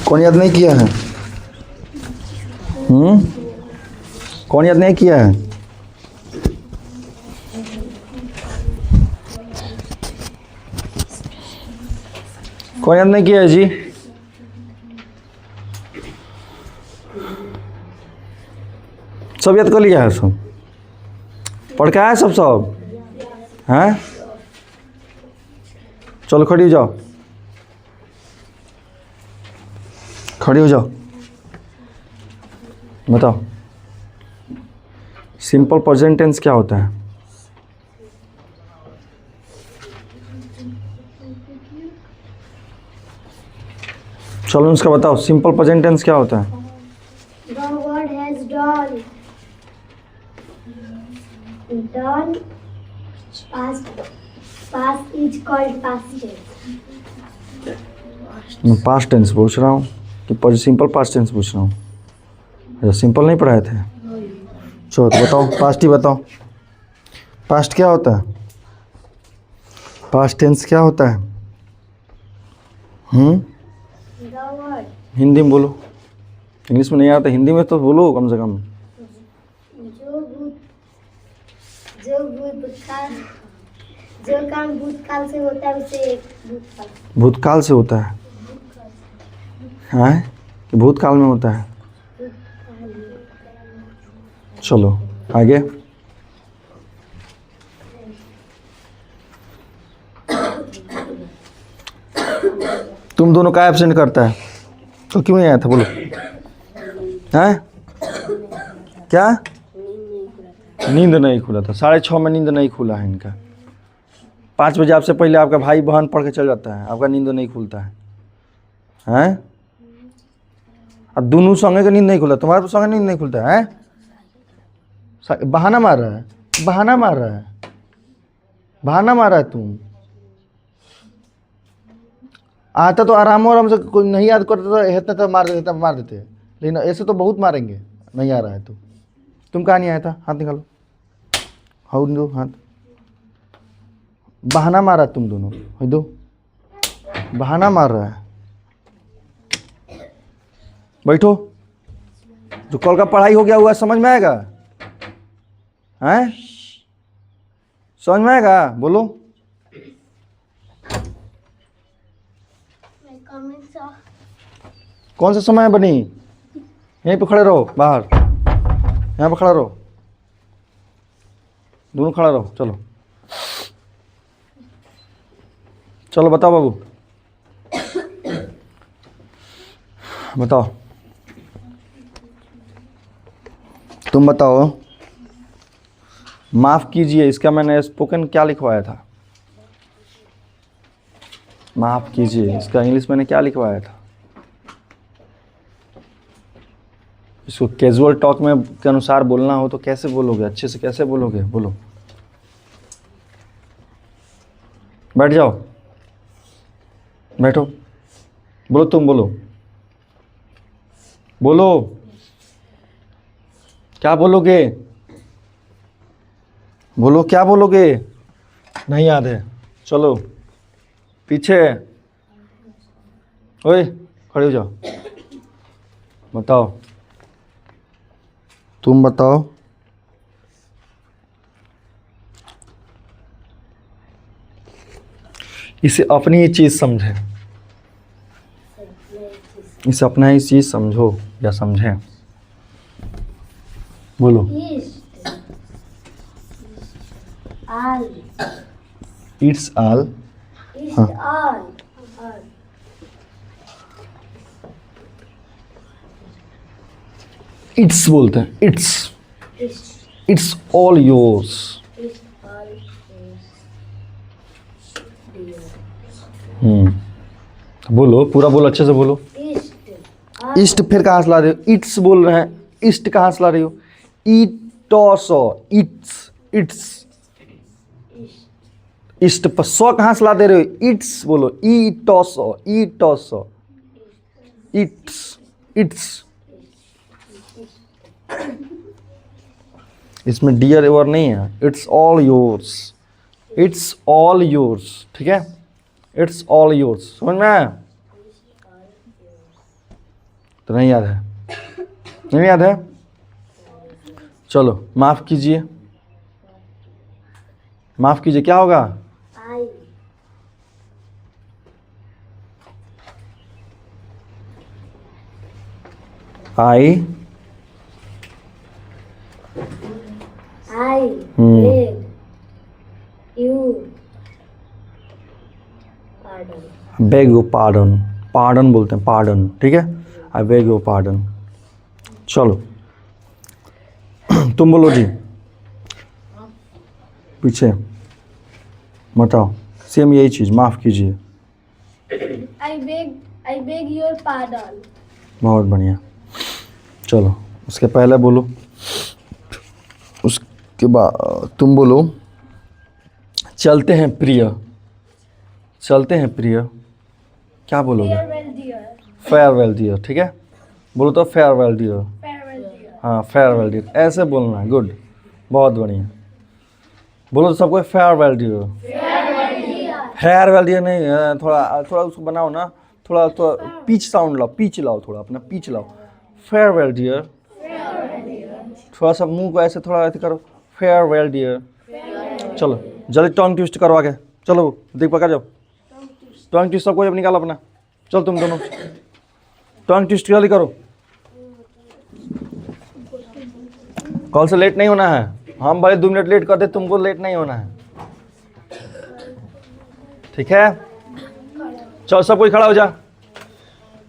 कौन याद नहीं किया है? कौन याद नहीं किया है? कौन याद नहीं किया है जी? सब याद कर लिया है? सब पढ़ के आया सब हैं? चलो खड़ी हो जाओ, खड़ी हो जाओ। बताओ सिंपल प्रेजेंट टेंस क्या होता है? चलो उसका बताओ, सिंपल प्रेजेंट टेंस क्या होता है? The word has done. Done. Past is called past tense. मैं पास्ट टेंस पूछ रहा हूँ कि सिंपल पास्ट टेंस पूछ रहा हूँ? अच्छा, सिंपल नहीं पढ़ाए थे? चलो तो बताओ, पास्ट ही बताओ। पास्ट क्या होता है? पास्ट टेंस क्या होता है? The word. हिंदी में बोलो, इंग्लिश में नहीं आता, हिंदी में तो बोलो कम से कम। जो काम भूतकाल से होता है उसे भूतकाल। भूतकाल से होता है? हैं कि भूतकाल में होता है? चलो आगे। तुम दोनों का एब्सेंट करता है तो क्यों नहीं आया था? बोलो हैं? क्या? नींद नहीं खुला था? 6:30 में नींद नहीं खुला है इनका। 5 बजे आपसे पहले आपका भाई बहन पढ़ के चल जाता है, आपका नींद नहीं खुलता है हैं? अब दोनों संगे का नींद नहीं खुला, तुम्हारा तो संगे नींद नहीं खुलता है? बहाना मार रहा है, बहाना मार रहा है, बहाना मार रहा है तुम। आता तो आराम से, कोई नहीं याद करता तो इतना तो मार देते, लेकिन ऐसे तो बहुत मारेंगे। नहीं आ रहा है तो तुम कहाँ नहीं आया था? हाथ निकालो, हाँ दो हाथ। बहाना मारा तुम दोनों, दो बहाना मार रहा है। बैठो, जो कल का पढ़ाई हो गया हुआ समझ में आएगा? हैं? समझ में आएगा? बोलो। कौन सा समय बनी? यहीं पे खड़े रहो, बाहर यहाँ पे खड़ा रहो, दोनों खड़ा रहो। चलो चलो बताओ बाबू, बताओ, तुम बताओ। माफ़ कीजिए, इसका मैंने स्पोकन क्या लिखवाया था? माफ़ कीजिए, इसका इंग्लिश मैंने क्या लिखवाया था? इसको कैजुअल टॉक में के अनुसार बोलना हो तो कैसे बोलोगे? अच्छे से कैसे बोलोगे? बोलो, बैठ जाओ, बैठो, बोलो, तुम बोलो, बोलो, क्या बोलोगे? बोलो, क्या बोलोगे? नहीं याद है? चलो पीछे, ओए खड़े हो जाओ, बताओ, तुम बताओ। इसे अपनी ही चीज समझे, इसे अपना ही चीज समझो या समझे। बोलो। It's all. हाँ, इट्स बोलते हैं, इट्स ऑल योर्स। बोलो, पूरा बोलो, अच्छे से बोलो। ईस्ट फिर कहाँ से ला रहे हो? इट्स बोल रहे हैं, ईस्ट कहाँ से ला रही हो? ईटोसो, इट्स ईस्ट पर सो कहाँ से ला दे रहे हो? इट्स बोलो, ईटोसो, इट्स। इसमें डियर एवर नहीं है, it's all yours, it's all yours, ठीक है? इट्स ऑल योर्स, समझ में आया? तो नहीं याद है, नहीं याद है। चलो माफ कीजिए, माफ कीजिए, क्या होगा? I I I beg you pardon. Beg you pardon, pardon बोलते हैं, पार्डन, ठीक है। I beg you pardon. चलो तुम बोलो जी, पीछे बताओ, सेम यही चीज, माफ कीजिए। I beg your pardon. बहुत बढ़िया। चलो उसके पहले बोलो, उसके बाद तुम बोलो, चलते हैं प्रिय, चलते हैं प्रिय, क्या बोलोगे? Farewell dear. फेयरवेल डियर, ठीक है। बोलो तो फेयरवेल डियर। Farewell dear. हाँ फेयरवेल डियर, ऐसे बोलना है, गुड, बहुत बढ़िया। बोलो तो सबको फेयरवेल डियर। फेयरवेल डियर नहीं, थोड़ा थोड़ा उसको बनाओ ना, थोड़ा थोड़ा पीच साउंड लाओ, पीच लाओ, थोड़ा अपना पीच लाओ। फेयरवेल डियर, थोड़ा सा मुंह को ऐसे थोड़ा ऐसे करो, फेयरवेल डियर। चलो जल्दी टंग ट्विस्ट करो आगे, चलो देख पकड़ जाओ, टंग ट्विस्ट सबको जब निकालो अपना। चल तुम दोनों टंग ट्विस्ट जल्दी करो, कल से लेट नहीं होना है। हम भले 2 मिनट लेट कर दे, तुमको लेट नहीं होना है, ठीक है। चल सब कोई खड़ा हो जा,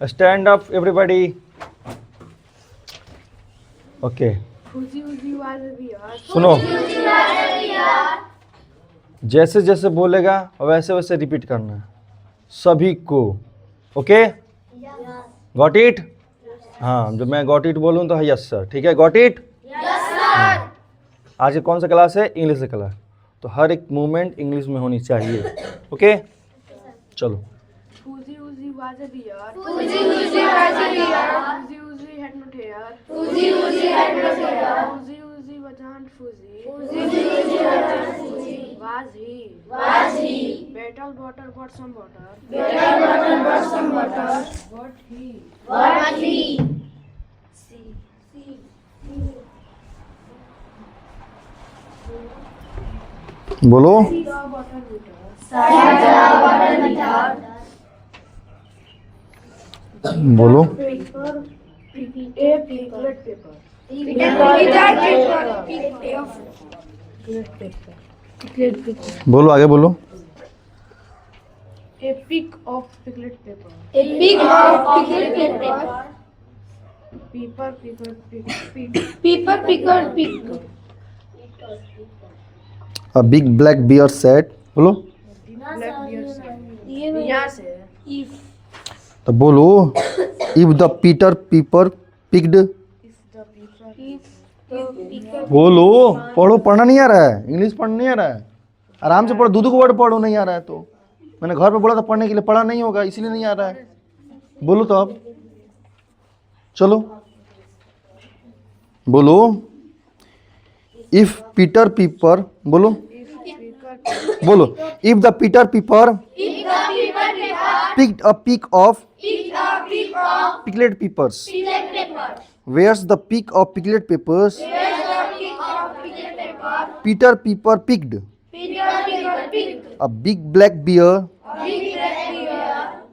स्टैंड अप एवरीबॉडी। ओके सुनो, जैसे जैसे बोलेगा वैसे वैसे रिपीट करना है सभी को, ओके। Got it? हाँ, जब मैं गॉट इट बोलूँ तो यस सर, ठीक है, गॉट इट। आज की कौन सा क्लास है? इंग्लिश का क्लास, तो हर एक मूवमेंट इंग्लिश में होनी चाहिए, ओके। चलो Fuzzy Wuzzy was a deer. Fuzzy Wuzzy was a deer. Fuzzy Wuzzy had no hair. Fuzzy Wuzzy had no hair. Fuzzy Wuzzy wasn't fuzzy. Fuzzy Wuzzy wasn't fuzzy. Was he? Was he? Battle butter bought some butter. Battle butter bought some butter. What he? What he? बोलो, The butter bitter. बोलो, A piglet paper. बोलो आगे बोलो। A pick of piglet paper. A pig of pickled paper. Paper picker pick. Paper picker pig. A big black bear said, बोलो, Black bear said. यहाँ से If तो बोलो, if the Peter Piper picked, बोलो, पढ़ो, पढ़ना नहीं आ रहा है, इंग्लिश पढ़ना नहीं आ रहा है, आराम से पढ़ो, दूध को वर्ड पढ़ो, नहीं आ रहा है तो मैंने घर पे बोला था पढ़ने के लिए, पढ़ा नहीं होगा इसीलिए नहीं आ रहा है। बोलो तो अब, चलो बोलो, इफ पीटर पीपर, बोलो बोलो, इफ द पीटर पीपर picked a peak of pickled peppers, where's the peak of pickled peppers? Peter Piper picked a big black bear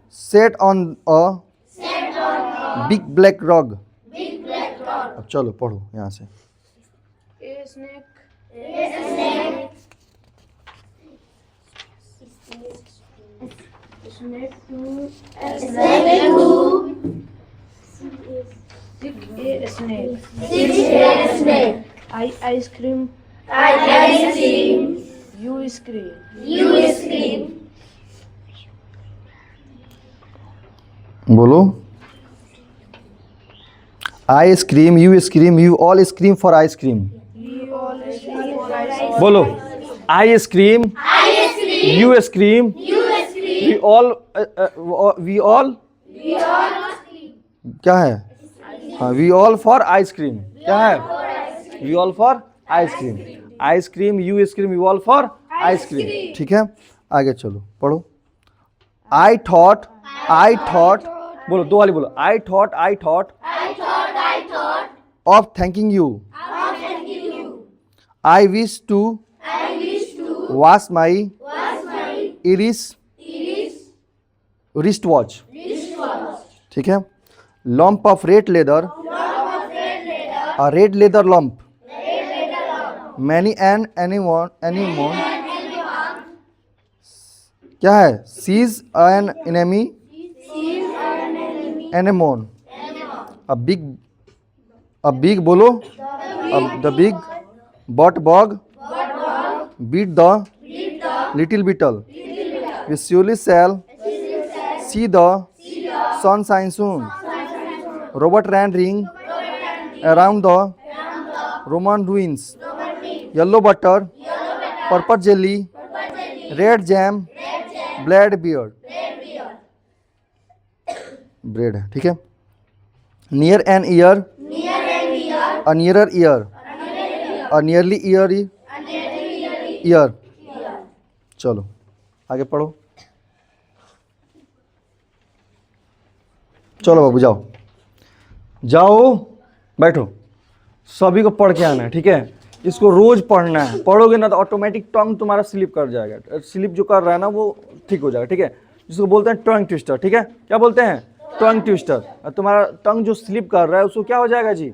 sat on a big black rug. अब चलो पढ़ो यहाँ से। A snake. Snake to sick a snake. I ice cream. You scream. बोलो, I scream, you scream, you all scream for ice cream. We all scream for ice cream. बोलो, I scream, you scream, we all क्या है? हाँ, we all for ice cream, क्या है? We all for ice cream. I scream, you scream, you all for ice cream. ठीक है, आगे चलो पढ़ो। I thought बोलो, दो वाली बोलो। I thought of thanking you. I wish to wash my wrist watch. ठीक है। Lump of red leather, a red leather lump, many an anyone क्या है? seize an enemy, anemone, a big बोलो, the big bought bog, beat the little beetle, we surely shall see the sun shine soon. Robert ran ring around the Roman ruins. Yellow butter, purple jelly, red jam, bread beard. Bread है, ठीक है। Near an ear, a nearer ear, a nearly ear. चलो आगे पढ़ो। चलो बाबू जाओ जाओ, बैठो। सभी को पढ़ के आना है, ठीक है। इसको रोज पढ़ना है। पढ़ोगे ना तो ऑटोमेटिक टंग तुम्हारा स्लिप कर जाएगा। स्लिप जो कर रहा है ना वो ठीक हो जाएगा, ठीक है। जिसको बोलते हैं टंग ट्विस्टर, ठीक है। क्या बोलते हैं? Tongue twister. और तुम्हारा टंग जो स्लिप कर रहा है उसको क्या हो जाएगा जी?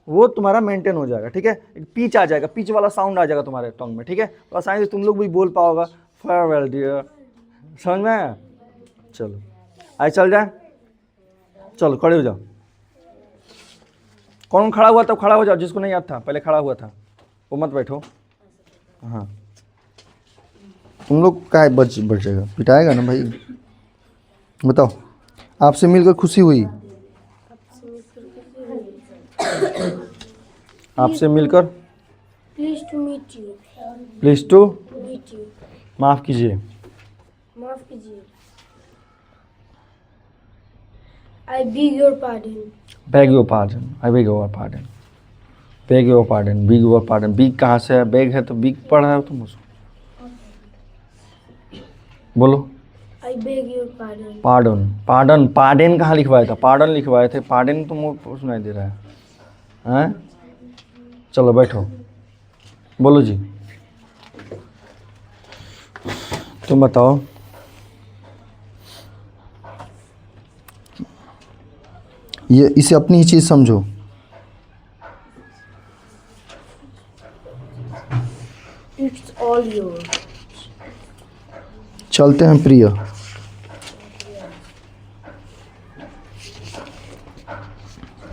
वो तुम्हारा मेंटेन हो जाएगा, ठीक है। एक पिच आ जाएगा, पिच वाला साउंड आ जाएगा तुम्हारे टंग में, ठीक है। तो आसानी से तुम लोग भी बोल पाओगा फेयरवेल डियर। समझ में आया? चलो आइए चल जाए। चलो खड़े हो जाओ। कौन खड़ा हुआ था खड़ा हो जाओ। जिसको नहीं याद था पहले खड़ा हुआ था वो मत बैठो। हाँ तुम लोग का बच जाएगा, पिटाएगा ना भाई। बताओ, आपसे मिलकर खुशी हुई। आपसे मिलकर pleased to meet you. Pleased to meet you. माफ कीजिए। माफ कीजिए। I beg your pardon. Beg your pardon. I beg your pardon. Beg your pardon. Big your pardon. Big कहाँ से है? बेग है तो बिग पढ़ रहे हो तुम उसको। बोलो। आई beg your pardon. Pardon. Pardon. Pardon कहाँ लिखवाया था? पार्डन लिखवाए थे। पार्डन तुमको सुनाई दे रहा है? हैं? चलो बैठो। बोलो जी। तुम बताओ। ये इसे अपनी ही चीज समझो। It's all your. चलते हैं प्रिय।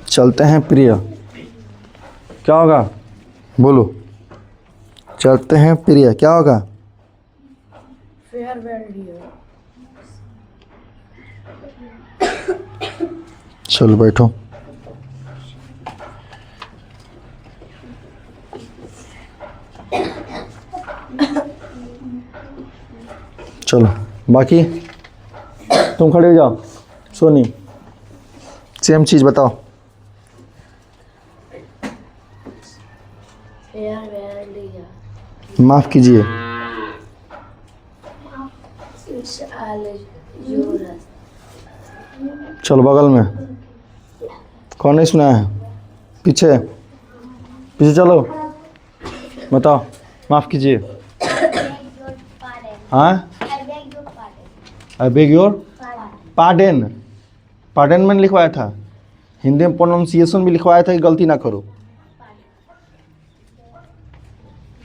चलते हैं प्रिय। क्या होगा? बोलो। चलते हैं प्रिय, क्या होगा? Farewell dear. चलो बैठो। चलो बाकी तुम खड़े हो जाओ। सोनी सेम चीज बताओ। Farewell dear. माफ कीजिए। It's all your. चलो बगल में। कौन नहीं सुना है? पीछे पीछे चलो। बताओ। माफ कीजिए। हाँ आई बेग योर पार्डन। पार्डन मैंने लिखवाया था। हिंदी में प्रोनाउंसिएशन भी लिखवाया था कि गलती ना करो।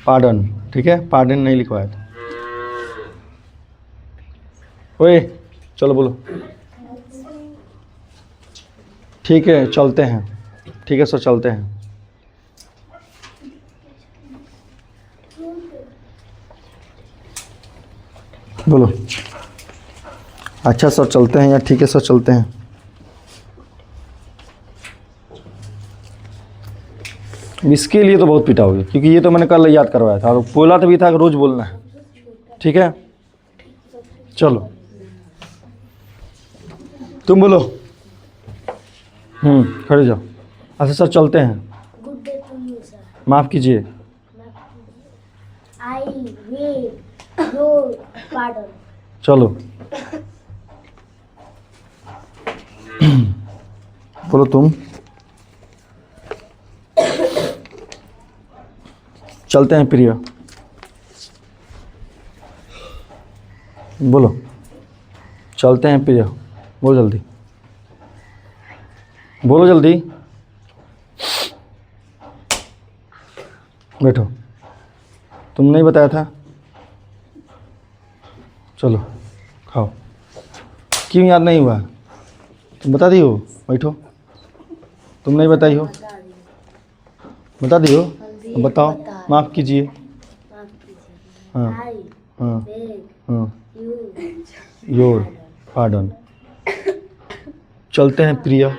पार्डन, ठीक है। पार्डन नहीं लिखवाया था। ओए चलो बोलो। ठीक है चलते हैं। ठीक है सर चलते हैं। बोलो। अच्छा सर चलते हैं या ठीक है सर चलते हैं? इसके लिए तो बहुत पिटाओगे क्योंकि ये तो मैंने कल याद करवाया था और बोला तो भी था कि रोज बोलना है, ठीक है। चलो तुम बोलो। खड़े जाओ। अच्छा सर चलते हैं। Good day to you sir. माफ़ कीजिए। I beg your pardon. चलो बोलो तुम। चलते हैं प्रिया। बोलो चलते हैं प्रिया। बोलो जल्दी, बोलो जल्दी। बैठो, तुम नहीं बताया था। चलो खाओ। क्यों याद नहीं हुआ? तुम बता दी हो। बैठो, तुम नहीं बताई हो। बता दी हो, बताओ। माफ़ कीजिए। हाँ हाँ हाँ। Your pardon. चलते हैं प्रिया।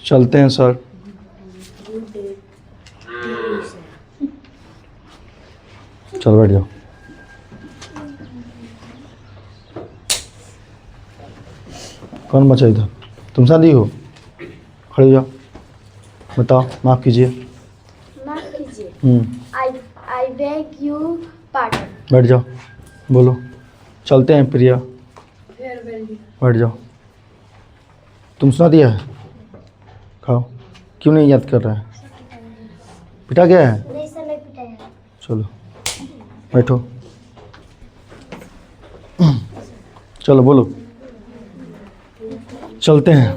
चलते हैं सर। चलो बैठ जाओ। कौन बचा इधर? तुम शादी हो? खड़े हो जाओ, बताओ। माफ़ कीजिए। माफ कीजिए। I beg you pardon. बैठ जाओ, बोलो। चलते हैं प्रिया। बैठ जाओ। तुम सुना दिया है? खाओ। क्यों नहीं याद कर रहा है? पिटा गया है? नहीं सर, नहीं पिटाया। चलो बैठो। चलो बोलो। चलते हैं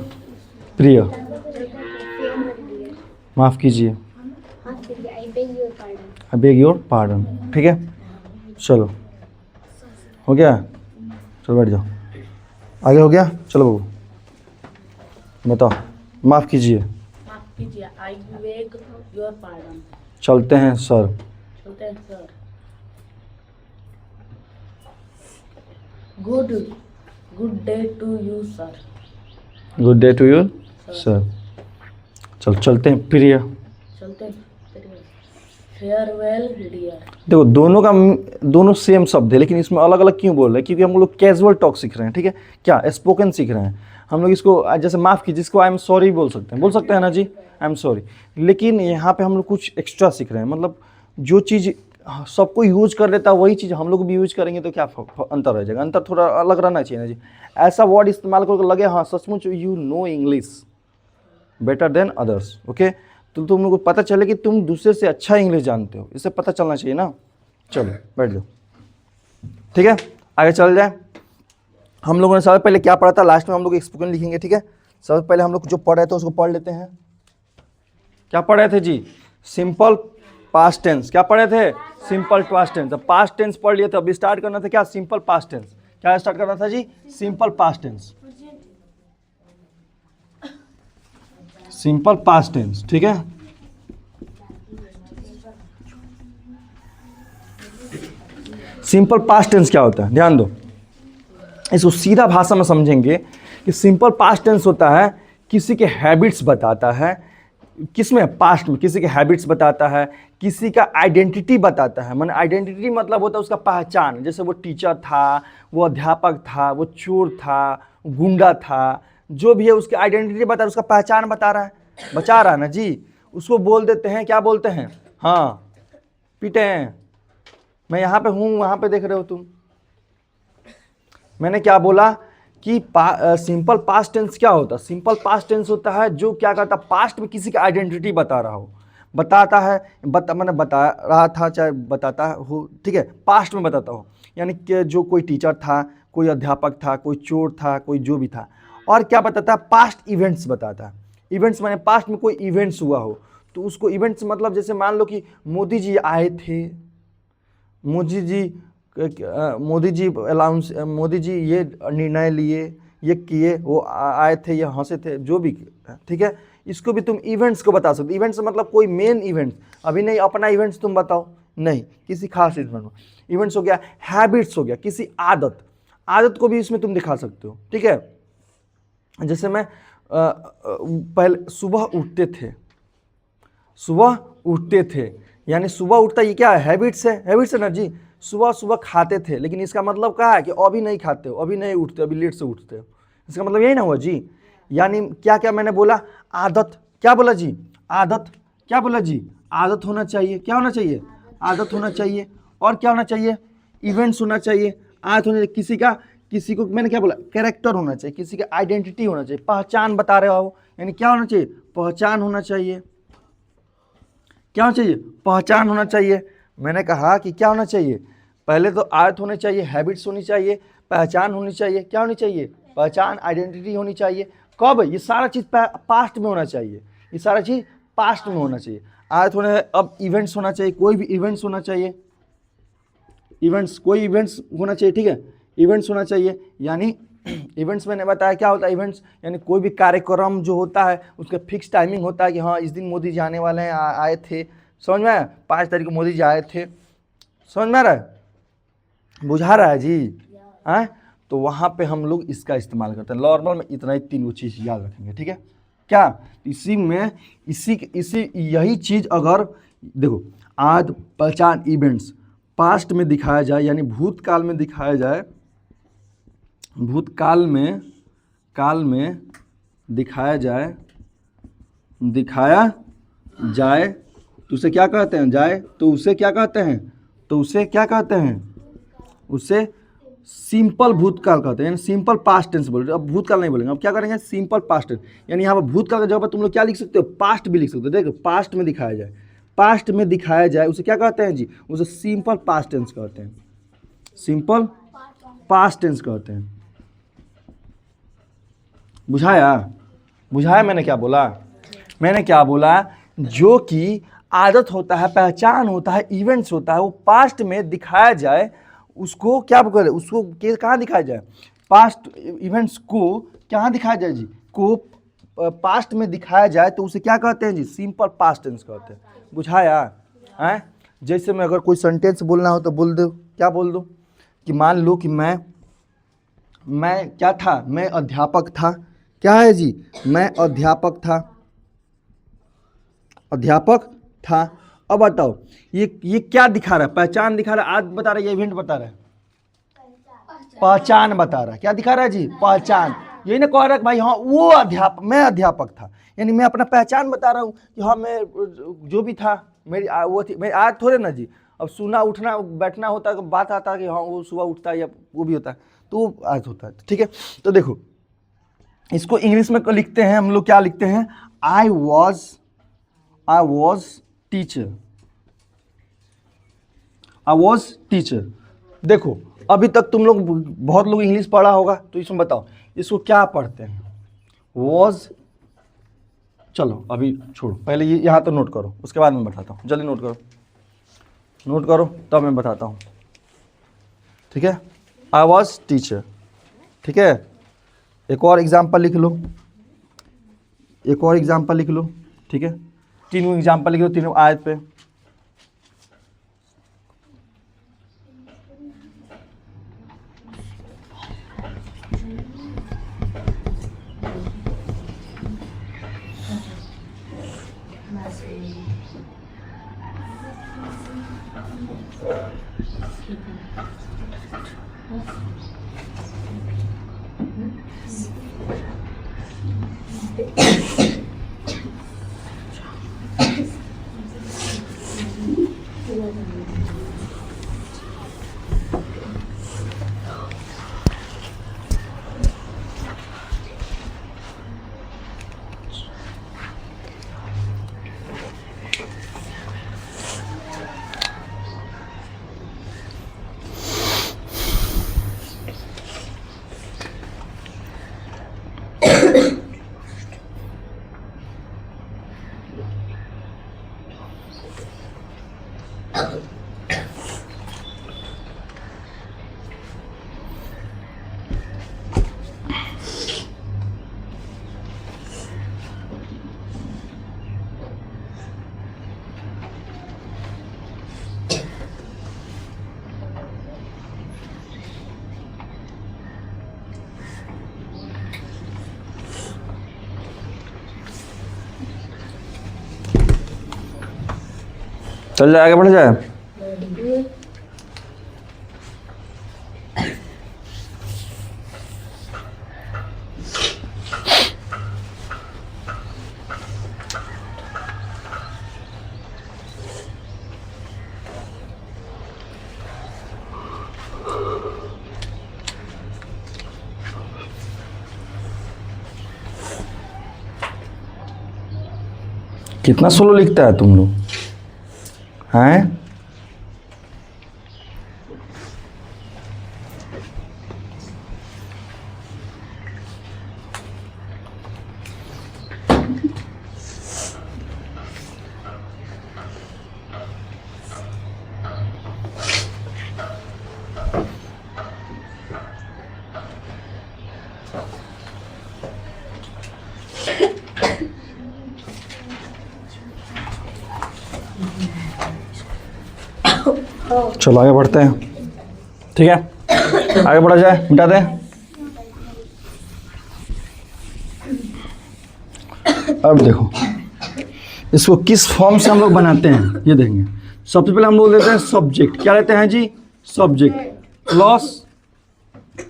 प्रिया। माफ़ कीजिए। माफ कीजिए। I beg your pardon. I beg your pardon. ठीक है, चलो हो गया। चलो बैठ जाओ। आगे हो गया। चलो बाबू बताओ। माफ़ कीजिए। माफ कीजिए। I beg your pardon. चलते हैं सर। चलते हैं sir. Good day to you sir. Good day to you sir. चल चलते हैं प्रिया। चलते हैं। Farewell dear. देखो दोनों सेम शब्द है, लेकिन इसमें अलग अलग क्यों बोल रहे हैं? क्योंकि हम लोग कैजुअल टॉक सीख रहे हैं। ठीक है, क्या स्पोकन सीख रहे हैं हम लोग। इसको जैसे माफ़ कीजिए, जिसको आई एम सॉरी बोल सकते हैं ना जी, आई एम सॉरी। लेकिन यहाँ पे हम लोग कुछ एक्स्ट्रा सीख रहे हैं। मतलब जो चीज़ सबको यूज कर लेता है वही चीज़ हम लोग भी यूज करेंगे तो क्या अंतर रह जाएगा? अंतर थोड़ा अलग रहना चाहिए ना जी। ऐसा वर्ड इस्तेमाल करके लगे हाँ सचमुच you know English better than others. Okay, तो तुम लोग को पता चले कि तुम दूसरे से अच्छा इंग्लिश जानते हो, इससे पता चलना चाहिए ना। चलो बैठ जाओ। ठीक है, आगे चल जाए। हम लोगों ने सबसे पहले क्या पढ़ा था? लास्ट में हम लोग स्पोकन लिखेंगे। ठीक है, सबसे पहले हम लोग जो पढ़ रहे थे उसको पढ़ लेते हैं। क्या पढ़ रहे थे जी? Simple past tense. क्या पढ़े थे? Simple past tense. Past tense पढ़ लिए थे, अभी स्टार्ट करना था क्या? Simple past tense. क्या स्टार्ट करना था जी? Simple past tense. Simple past tense. ठीक है, सिंपल पास्ट टेंस क्या होता है? ध्यान दो, इसको सीधा भाषा में समझेंगे कि सिंपल पास्ट टेंस होता है किसी के हैबिट्स बताता है। किसमें? पास्ट में किसी के हैबिट्स बताता है, किसी का आइडेंटिटी बताता है। माने आइडेंटिटी मतलब होता है उसका पहचान। जैसे वो टीचर था, वो अध्यापक था, वो चोर था, गुंडा था, जो भी है उसकी आइडेंटिटी बता रहा है, उसका पहचान बता रहा है, बचा रहा है ना जी। उसको बोल देते हैं, क्या बोलते हैं? हाँ पीटे हैं। मैं यहाँ पे हूँ, वहाँ पे देख रहे हो तुम। मैंने क्या बोला कि सिंपल पास्ट टेंस क्या होता है? सिंपल पास्ट टेंस होता है जो क्या करता है? पास्ट में किसी का आइडेंटिटी बता रहा हो, बताता है, मैंने बता रहा था चाहे बताता हो। ठीक है, पास्ट में बताता हो, यानी कि जो कोई टीचर था, कोई अध्यापक था, कोई चोर था, कोई जो भी था। और क्या बताता है? पास्ट इवेंट्स बताता है। इवेंट्स माने पास्ट में कोई इवेंट्स हुआ हो तो उसको इवेंट्स मतलब जैसे मान लो कि मोदी जी आए थे, मोदी जी ये निर्णय लिए, ये किए, वो आए थे, ये हंसे थे, जो भी। ठीक है, इसको भी तुम इवेंट्स को बता सकते। इवेंट्स मतलब कोई मेन इवेंट, अभी नहीं अपना इवेंट्स तुम बताओ, नहीं किसी खास इवेंट। इवेंट्स हो गया, हैबिट्स हो गया, किसी आदत को भी इसमें तुम दिखा सकते हो। ठीक है, जैसे मैं पहले सुबह उठते थे, यानी सुबह उठता ये क्या है? हैबिट्स है ना जी। सुबह खाते थे, लेकिन इसका मतलब क्या है कि अभी नहीं खाते हो, अभी नहीं उठते, अभी लेट से उठते हो। इसका मतलब यही ना हुआ जी। यानी क्या क्या मैंने बोला? आदत। क्या बोला जी? आदत। क्या बोला जी? आदत होना चाहिए। क्या होना चाहिए? आदत होना चाहिए। और क्या होना चाहिए? इवेंट्स होना चाहिए। आदत होना चाहिए। किसी को मैंने क्या बोला, कैरेक्टर होना चाहिए, किसी का आइडेंटिटी होना चाहिए, पहचान बता रहे हो, यानी क्या होना चाहिए, पहचान होना चाहिए। क्या होना चाहिए, पहचान होना चाहिए। मैंने कहा कि क्या होना चाहिए, पहले तो आदत होनी चाहिए, हैबिट्स होनी चाहिए, पहचान होनी चाहिए। क्या होनी चाहिए, पहचान, आइडेंटिटी होनी चाहिए। कब, ये सारा चीज़ पास्ट में होना चाहिए, ये सारा चीज़ पास्ट में होना चाहिए। आदत होने, अब इवेंट्स होना चाहिए, कोई भी इवेंट्स होना चाहिए, इवेंट्स, कोई इवेंट्स होना चाहिए, ठीक है, इवेंट्स होना चाहिए। यानी इवेंट्स मैंने बताया क्या होता है, इवेंट्स यानी कोई भी कार्यक्रम जो होता है उसका फिक्स टाइमिंग होता है कि हाँ इस दिन मोदी जी आने वाले हैं, आए थे, समझ में आया, 5 तारीख को मोदी जी आए थे, समझ में आ रहा है, बुझा रहा है जी, हैं। तो वहाँ पे हम लोग इसका इस्तेमाल करते हैं। नॉर्मल में इतना ही 3 चीज़ याद रखेंगे, ठीक है। क्या इसी में इसी यही चीज़ अगर देखो, आज पहचान इवेंट्स पास्ट में दिखाया जाए, यानी भूतकाल में दिखाया जाए, भूतकाल में दिखाया जाए तो उसे क्या कहते हैं, तो उसे क्या कहते हैं, उसे सिंपल भूतकाल कहते हैं, यानी सिंपल पास्ट टेंस बोल रहे। अब भूतकाल नहीं बोलेंगे, अब क्या करेंगे, सिंपल पास्ट टेंस। यानी यहाँ पर भूतकाल की जगह पर तुम लोग क्या लिख सकते हो, पास्ट भी लिख सकते हो। देखो पास्ट में दिखाया जाए, उसे क्या कहते हैं जी, उसे सिंपल पास्ट टेंस कहते हैं, सिंपल पास्ट टेंस कहते हैं। बुझाया मैंने क्या बोला, जो कि आदत होता है, पहचान होता है, इवेंट्स होता है, वो पास्ट में दिखाया जाए, उसको क्या बोले, उसको कहाँ दिखाया जाए, पास्ट इवेंट्स को कहाँ दिखाया जाए जी, को पास्ट में दिखाया जाए तो उसे क्या कहते हैं जी, सिंपल पास्ट टेंस कहते हैं। बुझाया है। जैसे मैं अगर कोई सेंटेंस बोलना हो तो बोल दो, क्या बोल दो कि मान लो कि मैं क्या था, मैं अध्यापक था। क्या है जी, मैं अध्यापक था। अब बताओ ये क्या दिखा रहा है, पहचान दिखा रहा है, आज बता रहा है, ये इवेंट बता रहा है, पहचान बता रहा है। क्या दिखा रहा है जी, पहचान। यही ना कह रहा है कि भाई हाँ वो मैं अध्यापक था, यानी मैं अपना पहचान बता रहा हूँ कि हाँ मैं जो भी था, मेरी वो थी, मेरी आज थोड़े ना जी। अब सोना उठना बैठना होता है, बात आता है कि हाँ वो सुबह उठता है या वो भी होता है, तो वो आज होता है, ठीक है। तो देखो इसको इंग्लिश में लिखते हैं हम लोग, क्या लिखते हैं, आई वॉज टीचर। देखो अभी तक तुम लोग बहुत लोग इंग्लिश पढ़ा होगा, तो इसमें बताओ इसको क्या पढ़ते हैं, वॉज। चलो अभी छोड़ो, पहले ये यहाँ तो नोट करो, उसके बाद मैं बताता हूँ, जल्दी नोट करो तब मैं बताता हूँ, ठीक है। आई वॉज टीचर, ठीक है। एक और एग्जाम्पल लिख लो, ठीक है। तीनों एग्जाम्पल लिख लो, तीनों आयत पे। चल जाए, आगे बढ़ जाए। कितना स्लो लिखता है तुम लोग हैं? चलो आगे बढ़ते हैं, ठीक है, आगे बढ़ा जाए, मिटा दें। अब देखो इसको किस फॉर्म से हम लोग बनाते हैं ये देखेंगे। सबसे पहले हम लोग लेते हैं सब्जेक्ट। क्या लेते हैं जी? सब्जेक्ट प्लस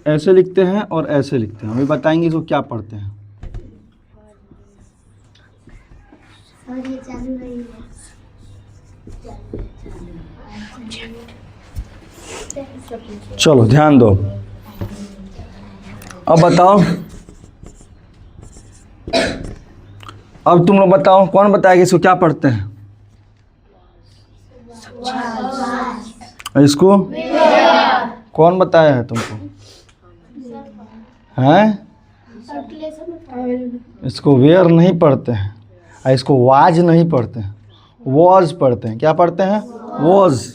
ऐसे लिखते हैं और ऐसे लिखते हैं। अभी बताएंगे इसको क्या पढ़ते हैं। और ये चालू नहीं है। चलो ध्यान दो, अब बताओ, अब तुम लोग बताओ, कौन बताएगा इसको क्या पढ़ते हैं? इसको कौन बताया है तुमको? हैं? इसको वेयर नहीं पढ़ते हैं, और इसको वाज नहीं पढ़ते हैं, वॉज पढ़ते हैं। क्या पढ़ते हैं? वॉज।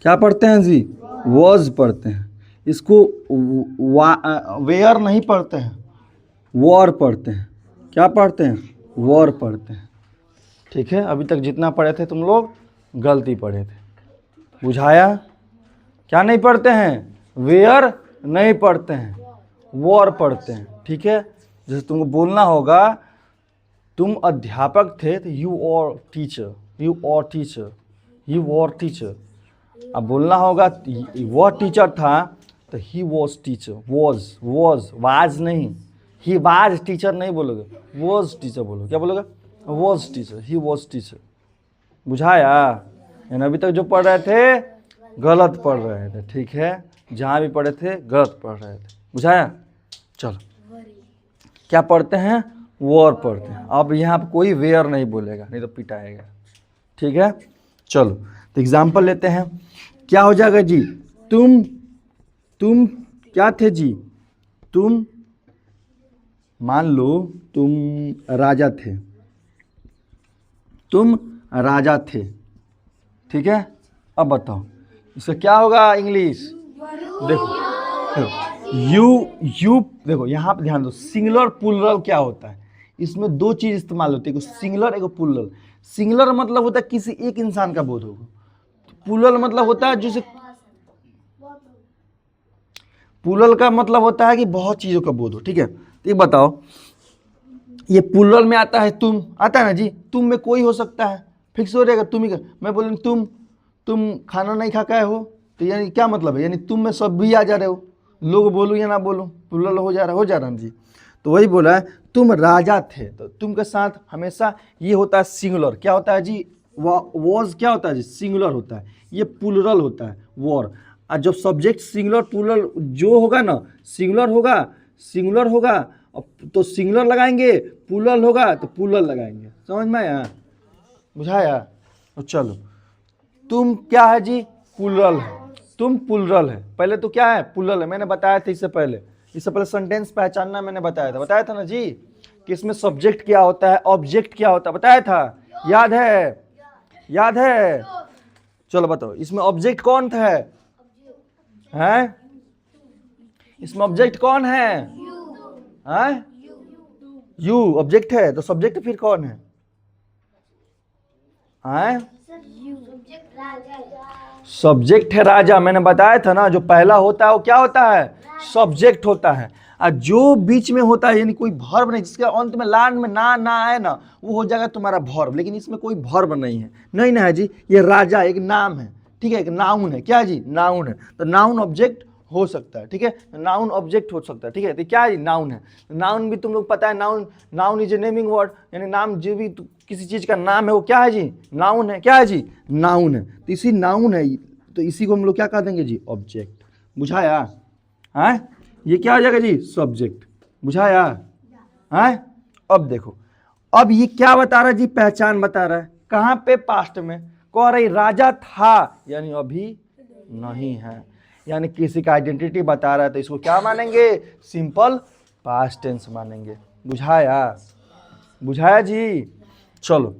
क्या पढ़ते हैं जी? वॉज पढ़ते हैं। इसको वेयर नहीं पढ़ते हैं, वॉर पढ़ते हैं। क्या पढ़ते हैं? वॉर पढ़ते हैं। ठीक है, अभी तक जितना पढ़े थे तुम लोग गलती पढ़े थे, बुझाया? क्या नहीं पढ़ते हैं? वेयर नहीं पढ़ते हैं, वॉर पढ़ते हैं। ठीक है, जैसे तुमको बोलना होगा, तुम अध्यापक थे तो यू और टीचर, यू और टीचर, यू और टीचर। अब बोलना होगा वह टीचर था तो ही वॉज टीचर, वॉज वाज नहीं, ही वाज टीचर नहीं बोलोगे, वॉज टीचर बोलो। क्या बोलोगे? Was teacher, he was teacher. बुझाया? यानी अभी तक जो पढ़ रहे थे गलत पढ़ रहे थे। ठीक है, जहाँ भी पढ़े थे गलत पढ़ रहे थे। बुझाया? चलो, क्या पढ़ते हैं? वॉर पढ़ते हैं। अब यहाँ पर कोई वेयर नहीं बोलेगा, नहीं तो पिटाएगा। ठीक है, चलो तो एग्जाम्पल लेते हैं। क्या हो जाएगा जी? तुम क्या थे जी? तुम मान लो तुम राजा थे, तुम राजा थे। ठीक है, अब बताओ इसका क्या होगा इंग्लिश? देखो यू देखो यहाँ पे ध्यान दो, सिंगुलर प्लूरल क्या होता है? इसमें दो चीज इस्तेमाल होती है, एक सिंगुलर एक प्लूरल। सिंगुलर मतलब होता है किसी एक इंसान का बोध होगा, प्लूरल मतलब होता है जिसे, प्लूरल का मतलब होता है कि बहुत चीजों का बोध हो। ठीक है, तो ये बताओ, ये प्लूरल में आता है तुम, आता है ना जी? तुम में कोई हो सकता है, फिक्स हो रहेगा तुम ही का। मैं बोलूँ तुम खाना नहीं खा के आए हो, तो यानी क्या मतलब है? यानी तुम में सब भी आ जा रहे हो, लोग बोलूँ या ना बोलूँ, प्लूरल हो जा रहा है जी। तो वही बोला है, तुम राजा थे, तो तुम के साथ हमेशा ये होता है सिंगुलर। क्या होता है जी? वॉज क्या होता है जी? सिंगुलर होता है। ये प्लूरल होता है, वॉर। और जब सब्जेक्ट सिंगुलर प्लूरल जो होगा ना, सिंगुलर होगा तो सिंगुलर लगाएंगे, प्लूरल होगा तो प्लूरल लगाएंगे। समझ में आया? बुझाया? तो चलो, तुम क्या है जी? प्लूरल है, तुम प्लूरल है। पहले तो क्या है? प्लूरल है। मैंने बताया था इससे पहले सेंटेंस पहचानना मैंने बताया था ना जी, कि इसमें सब्जेक्ट क्या होता है, ऑब्जेक्ट क्या होता है, बताया था। याद है? चलो बताओ, इसमें ऑब्जेक्ट कौन था? हैं? इसमें ऑब्जेक्ट कौन है? हैं? यू ऑब्जेक्ट है, तो सब्जेक्ट फिर कौन है? हैं? सब्जेक्ट है राजा। मैंने बताया था ना, जो पहला होता है वो क्या होता है? सब्जेक्ट होता है। और जो बीच में होता है, यानी कोई भर्ब नहीं, जिसके अंत में लान में ना आए ना, वो हो जाएगा तुम्हारा भर्ब। लेकिन इसमें कोई भर्ब नहीं है, नहीं है जी। ये राजा एक नाम है, ठीक है, एक नाउन है। क्या जी? नाउन है। तो नाउन ऑब्जेक्ट हो सकता है। ठीक है, नाउन ऑब्जेक्ट हो सकता है। ठीक है, तो क्या है? नाउन है। नाउन भी तुम लोग पता है, noun is a naming word, यानी नाम जो भी किसी चीज का नाम है वो क्या है जी? नाउन है। क्या है जी? नाउन है। तो इसी नाउन है, तो इसी को हम लोग क्या कह देंगे जी? ऑब्जेक्ट। बुझाया? हैं? ये क्या हो जाएगा जी? सब्जेक्ट। बुझाया? हैं? अब देखो, अब ये क्या बता रहा है जी? पहचान बता रहा है। कहाँ पे? पास्ट में। कह रही राजा था यानी अभी नहीं है, यानी किसी का आइडेंटिटी बता रहा है तो इसको क्या मानेंगे? सिंपल पास्ट टेंस मानेंगे। बुझाया? बुझाया जी? चलो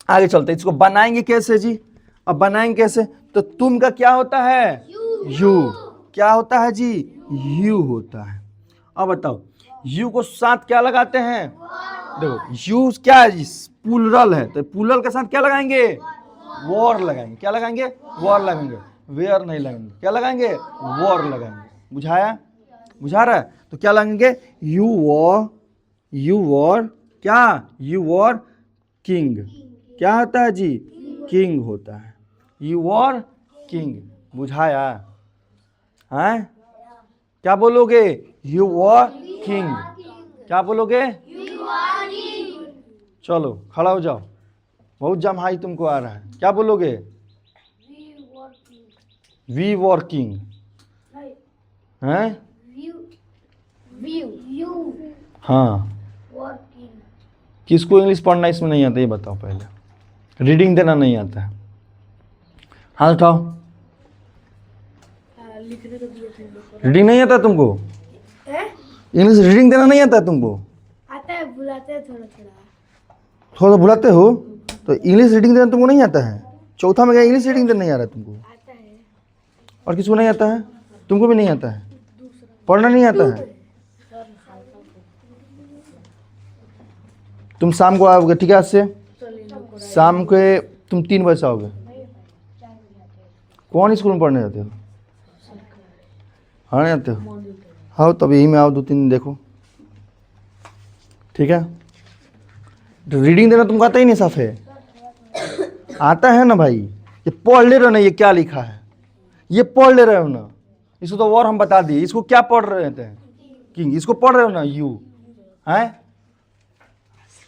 आगे चलते। इसको बनाएंगे कैसे जी? अब बनाएंगे कैसे? तो तुम का क्या होता है? यू। क्या होता है जी? यू होता है। अब बताओ यू को साथ क्या लगाते हैं? देखो यू क्या है जी? प्लूरल है, तो प्लूरल के साथ क्या लगाएंगे? वॉर लगाएंगे। क्या लगाएंगे? वॉर लगाएंगे। वेयर नहीं लगाएंगे। क्या लगाएंगे? वॉर लगाएंगे। बुझाया? बुझा रहा है? तो क्या लगाएंगे? यू वॉर क्या? You were king. क्या होता है जी? किंग होता है। You were king. बुझाया? हैं? क्या बोलोगे? You were king. क्या बोलोगे? चलो खड़ा हो जाओ, बहुत जमहाई तुमको आ रहा है। क्या बोलोगे? We war king. हैं? हाँ। किसको इंग्लिश पढ़ना इसमें नहीं आता ये बताओ पहले। रीडिंग देना नहीं आता है? हाथ उठाओ। रीडिंग नहीं आता तुमको? इंग्लिश रीडिंग देना नहीं आता है तुमको? आता है, बुलाते हैं थोड़ा थोड़ा। थोड़ा बुलाते हो तो इंग्लिश रीडिंग देना तुमको नहीं आता है? चौथा में क्या इंग्लिश रीडिंग देना नहीं आ रहा है तुमको? आता है। और किसको नहीं आता है? तुमको भी नहीं आता है? पढ़ना नहीं आता है? तुम शाम को आओगे, ठीक है? आज से शाम के तुम 3 बजे से आओगे। कौन स्कूल में पढ़ने जाते हो? हाँ नहीं आते हो? हाँ तब यही में आओ, 2-3 दिन देखो, ठीक है? तो रीडिंग देना तुमको आता ही नहीं साफ है? आता है ना भाई? ये पढ़ ले रहे हो ना, ये क्या लिखा है ये पढ़ ले रहे हो ना? इसको तो और हम बता दिए। इसको क्या पढ़ रहे थे? किंग। इसको पढ़ रहे हो ना? यू हैं?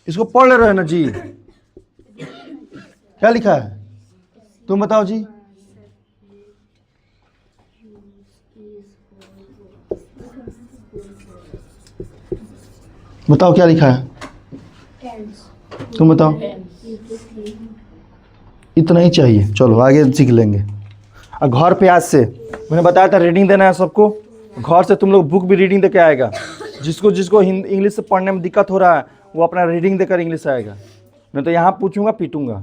इसको पढ़ ले रहे हो ना जी? क्या लिखा है तुम बताओ जी? बताओ क्या लिखा है? तुम बताओ। इतना ही चाहिए, चलो आगे सीख लेंगे। और घर पे आज से मैंने बताया था रीडिंग देना है सबको। घर से तुम लोग बुक भी रीडिंग दे के आएगा। जिसको जिसको इंग्लिश से पढ़ने में दिक्कत हो रहा है वो अपना रीडिंग देकर इंग्लिश आएगा, नहीं तो यहाँ पूछूंगा पीटूंगा।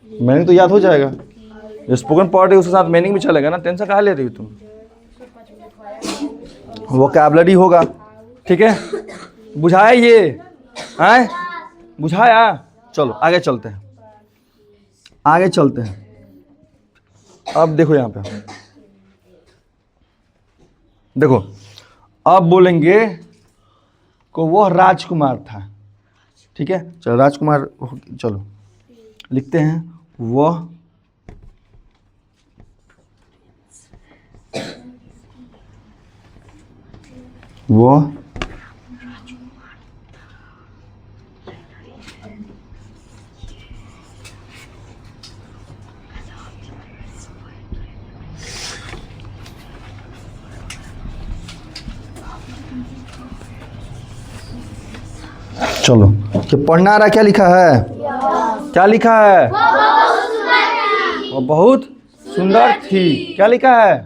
मीनिंग तो याद हो जाएगा। जो स्पोकन पढ़ रही है उसके साथ मीनिंग भी चलेगा ना, टेंशन कहाँ ले रही हो तुम? वोकैबुलरी होगा, ठीक है? बुझाया ये? हैं? बुझाया? चलो आगे चलते हैं, आगे चलते हैं। अब देखो यहाँ पे, देखो अब बोलेंगे को वह राजकुमार था, ठीक है? चलो राजकुमार, चलो लिखते हैं वह चलो कि पढ़ना आ रहा, क्या लिखा है? क्या लिखा है? वो बहुत सुंदर थी। क्या लिखा है?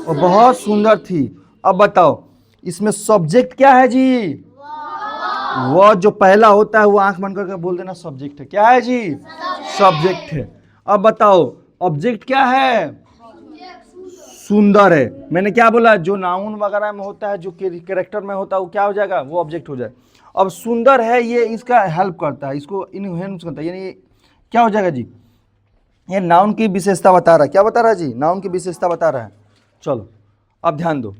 वो बहुत सुंदर थी। अब बताओ इसमें सब्जेक्ट क्या है जी? वो जो पहला होता है वो आंख बंद करके बोल देना सब्जेक्ट है। क्या है जी? सब्जेक्ट है। अब बताओ ऑब्जेक्ट क्या है? सुंदर है। मैंने क्या बोला? जो नाउन वगैरह में होता है, जो कैरेक्टर में होता है, वो क्या हो जाएगा? वो ऑब्जेक्ट हो जाए। अब सुंदर है ये इसका हेल्प करता है, इसको इनहेंस करता है, यानी क्या हो जाएगा जी? ये नाउन की विशेषता बता रहा है। क्या बता रहा है जी? नाउन की विशेषता बता रहा है। चलो अब ध्यान दो।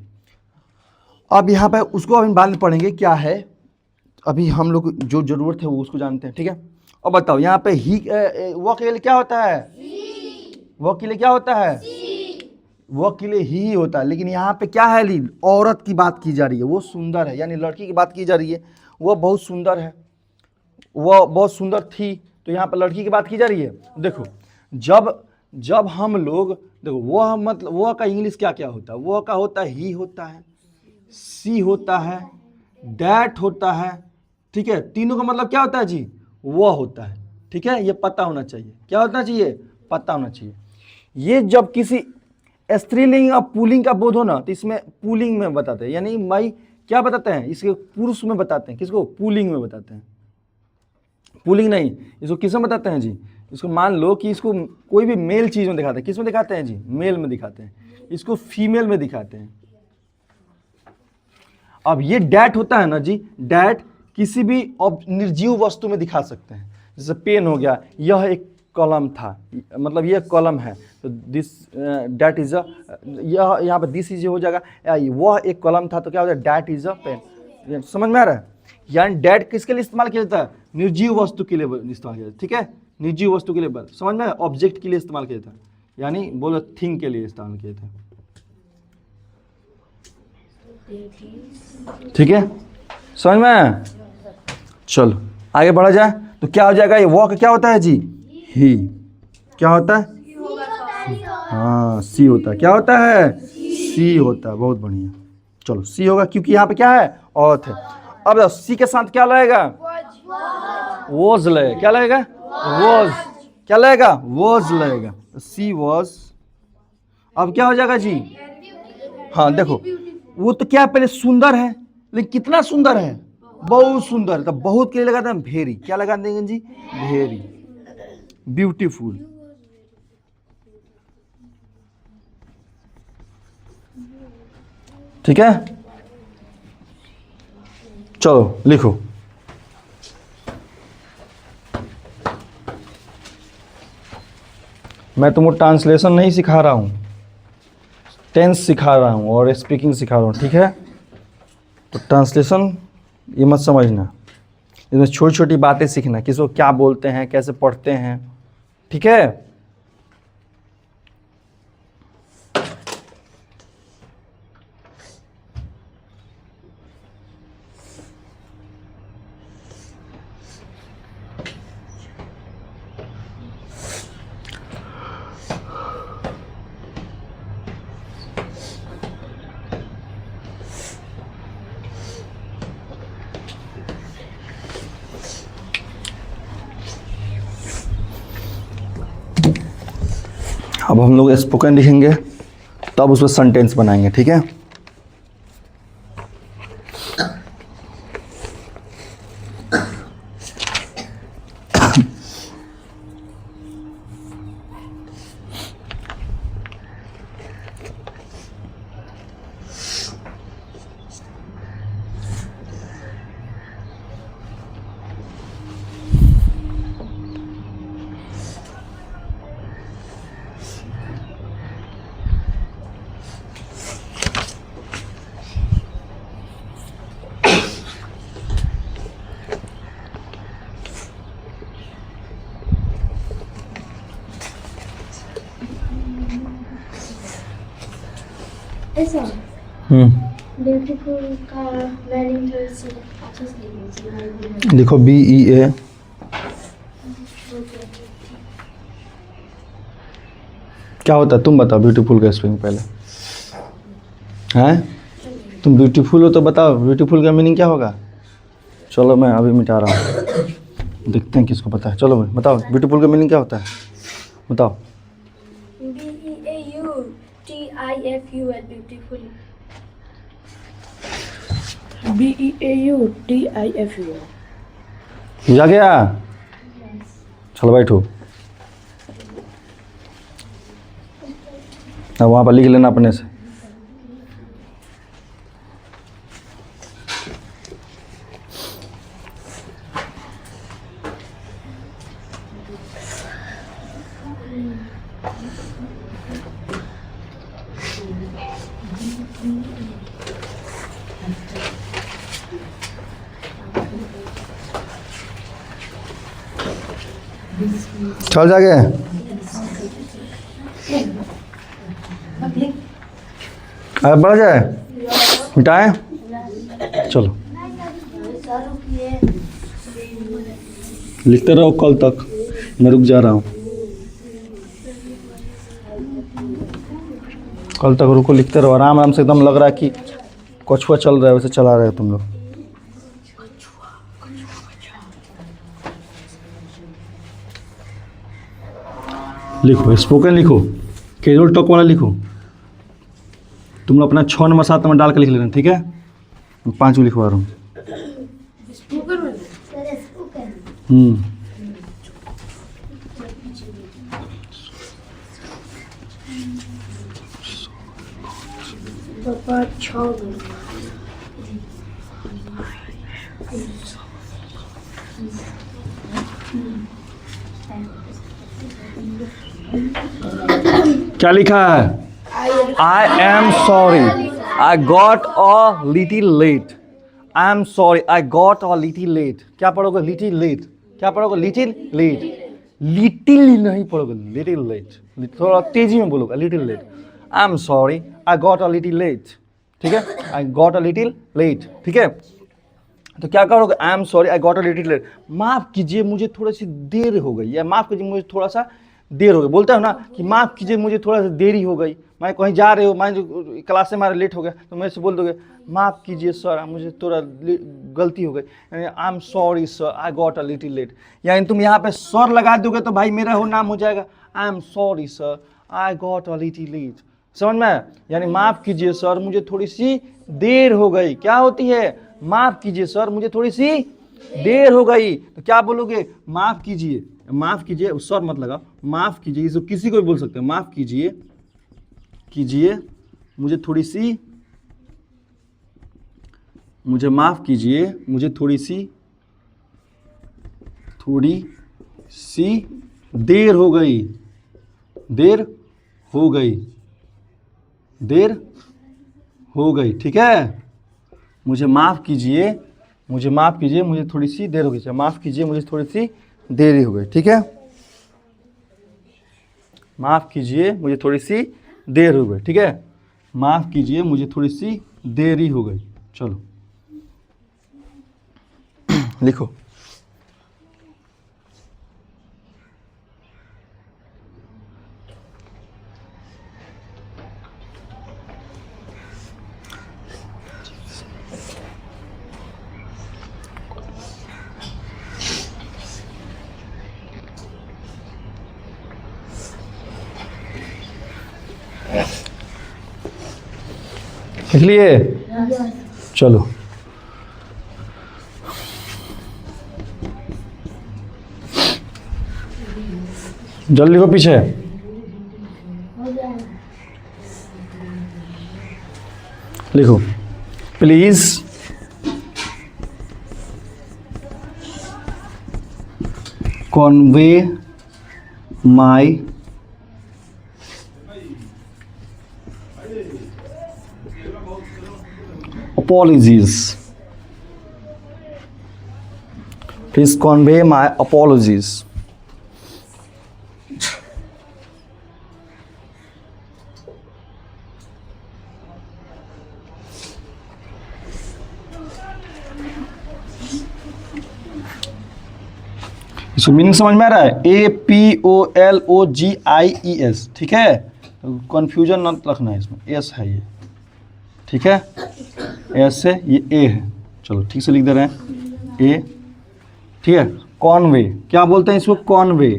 अब यहाँ पे उसको अभी बाद में पढ़ेंगे क्या है, अभी हम लोग जो जरूरत है वो उसको जानते हैं, ठीक है? अब बताओ यहाँ पे ही वो के लिए क्या होता है? वो के लिए क्या होता है? वो के लिए ही होता है। लेकिन यहाँ पे क्या है? ली औरत की बात की जा रही है, वो सुंदर है, यानी लड़की की बात की जा रही है, वो बहुत सुंदर है, वो बहुत सुंदर थी, तो यहाँ पर लड़की की बात की जा रही है। देखो जब हम लोग देखो वह मतलब वह का इंग्लिश क्या क्या होता है? वह का होता है ही होता है, सी होता है, दैट होता है, ठीक है। तीनों का मतलब क्या होता है जी, वह होता है, ठीक है। ये पता होना चाहिए, क्या होना चाहिए, पता होना चाहिए। ये जब किसी स्त्रीलिंग और पुल्लिंग का बोध हो ना, तो इसमें पुल्लिंग में बताते हैं, यानी माई क्या बताते हैं, इसके पुरुष में बताते हैं, किसको, पुल्लिंग में बताते हैं। पुल्लिंग नहीं, इसको किस में बताते हैं जी, इसको मान लो कि इसको कोई भी मेल चीज में दिखाते हैं, किस में दिखाते हैं जी, मेल में दिखाते हैं, इसको फीमेल में दिखाते हैं। अब ये डैट होता है ना जी, डैट किसी भी निर्जीव वस्तु में दिखा सकते हैं। जैसे पेन हो गया, यह एक कलम था, मतलब यह कलम है, तो दिस डैट इज अ, यह यहाँ पर दिस इज हो जाएगा, वह एक कलम था तो क्या हो जाएगा, डैट इज अ पेन। समझ में आ रहा है। यानी डैट किसके लिए इस्तेमाल किया जाता है, निर्जीव वस्तु के लिए इस्तेमाल किया जाता है, ठीक है। निर्जीव वस्तु के लिए, समझ में, ऑब्जेक्ट के लिए इस्तेमाल किया जाता है, यानी बोलो थिंग के लिए इस्तेमाल किया जाता है, ठीक है। समझ में। चलो आगे बढ़ा जाए, तो क्या हो जाएगा, ये वॉक क्या होता है जी, ही, क्या होता है, हाँ सी होता है, क्या होता है, सी होता है, बहुत बढ़िया। चलो सी होगा क्योंकि यहाँ पे क्या है, ऑथ है। अब सी के साथ क्या लगेगा, वॉज लगेगा, क्या लगेगा, वॉज, क्या लगेगा, वॉज लगेगा, सी वॉज। अब क्या हो जाएगा जी, हाँ देखो, वो तो क्या पहले सुंदर है, लेकिन कितना सुंदर है, बहुत सुंदर है, तो बहुत के लिए लगाते हैं वेरी, क्या लगा देंगे जी, वेरी, ब्यूटीफुल। ठीक है, चलो लिखो। मैं तुमको ट्रांसलेशन नहीं सिखा रहा हूँ, टेंस सिखा रहा हूँ और स्पीकिंग सिखा रहा हूँ, ठीक है। तो ट्रांसलेशन ये मत समझना, इसमें छोटी छोटी बातें सीखना, किसको क्या बोलते हैं, कैसे पढ़ते हैं, ठीक है। अब हम लोग स्पोकन लिखेंगे, तब उस पर सेंटेंस बनाएंगे, ठीक है। ऐसा ब्यूटीफुल का मीनिंग थोड़ी सी अच्छे से लिखिए। लिखो BEA। क्या होता है तुम बताओ, ब्यूटीफुल का स्पेलिंग पहले हैं, तुम ब्यूटीफुल हो तो बताओ ब्यूटीफुल का मीनिंग क्या होगा। चलो मैं अभी मिटा रहा हूँ, देखते हैं किसको पता है। चलो भाई बताओ ब्यूटीफुल का मीनिंग क्या होता है, बताओ। BEAUTIFUL beautiful. BEAUTIFUL। बुझा गया, चलो बैठो। अब वहाँ पर लिख लेना अपने से। चल जागे, अब बढ़ जाए, मिटाएं, चलो लिखते रहो कल तक, मैं रुक जा रहा हूँ। कल तक रुको, लिखते रहो आराम आराम से, एकदम लग रहा है कि कछुआ चल रहा है वैसे चला रहे हो तुम लोग। लिखो, स्पोकन लिखो, कैजुअल टॉक वाला लिखो। तुम लोग अपना 6 नंबर 7 नंबर डाल के लिख लेना, ठीक है? 5 लिखवा रहा हूँ। सर स्पोकन पापा 6 क्या लिखा है? I am sorry, I got a little late. I am sorry, I got a little late. क्या पढ़ोगे? Little late. क्या पढ़ोगे? Little late. लिटिल नहीं पढ़ोगे, लिटिल लेट। थोड़ा तेजी में बोलोगे, little late. I am sorry, I got a little late. ठीक है, I got a little late. ठीक है, तो क्या करोगे? I am sorry, I got a little late. माफ़ कीजिए, मुझे थोड़ी सी देर हो गई, या माफ़ कीजिए, मुझे थोड़ा सा देर हो गई। बोलते हो ना कि माफ़ कीजिए, मुझे थोड़ा सा देरी हो गई। मैं कहीं जा रहे हो, मैं जो क्लास से हमारा लेट हो गया, तो मेरे से बोल दोगे माफ़ कीजिए सर, मुझे थोड़ा गलती हो गई। I am sorry sir, I got a little late. यानी तुम यहाँ पे सर लगा दोगे तो भाई मेरा हो नाम हो जाएगा, I am sorry sir, I got a little late. समझ में? यानी माफ़ कीजिए सर, मुझे थोड़ी सी देर हो गई। क्या होती है? माफ़ कीजिए सर, मुझे थोड़ी सी देर हो गई। तो क्या बोलोगे? माफ़ कीजिए, माफ़ कीजिए, सर मत लगाओ, माफ़ कीजिए। इसको किसी को भी बोल सकते हैं, माफ़ कीजिए, कीजिए, मुझे थोड़ी सी, मुझे माफ़ कीजिए, मुझे थोड़ी सी देर हो गई, देर हो गई, देर हो गई। ठीक है, मुझे माफ़ कीजिए, मुझे माफ़ कीजिए, मुझे थोड़ी सी देर हो गई। माफ़ कीजिए, मुझे थोड़ी सी देरी हो गई। ठीक है, माफ़ कीजिए, मुझे थोड़ी सी देर हो गई। ठीक है, माफ़ कीजिए, मुझे थोड़ी सी देरी हो गई। चलो लिखो। लिख लिए? चलो जल्दी लिखो पीछे। लिखो, please convey my apologies. Please convey my apologies. इसको मीनिंग समझ में आ रहा है? APOLOGIES। ठीक है, कंफ्यूजन न रखना है, इसमें एस है ये। ठीक है, एस है, ये ए है। चलो ठीक से लिख दे रहे हैं, ए। ठीक है, कॉन्वे क्या बोलते हैं इसको? कॉन्वे,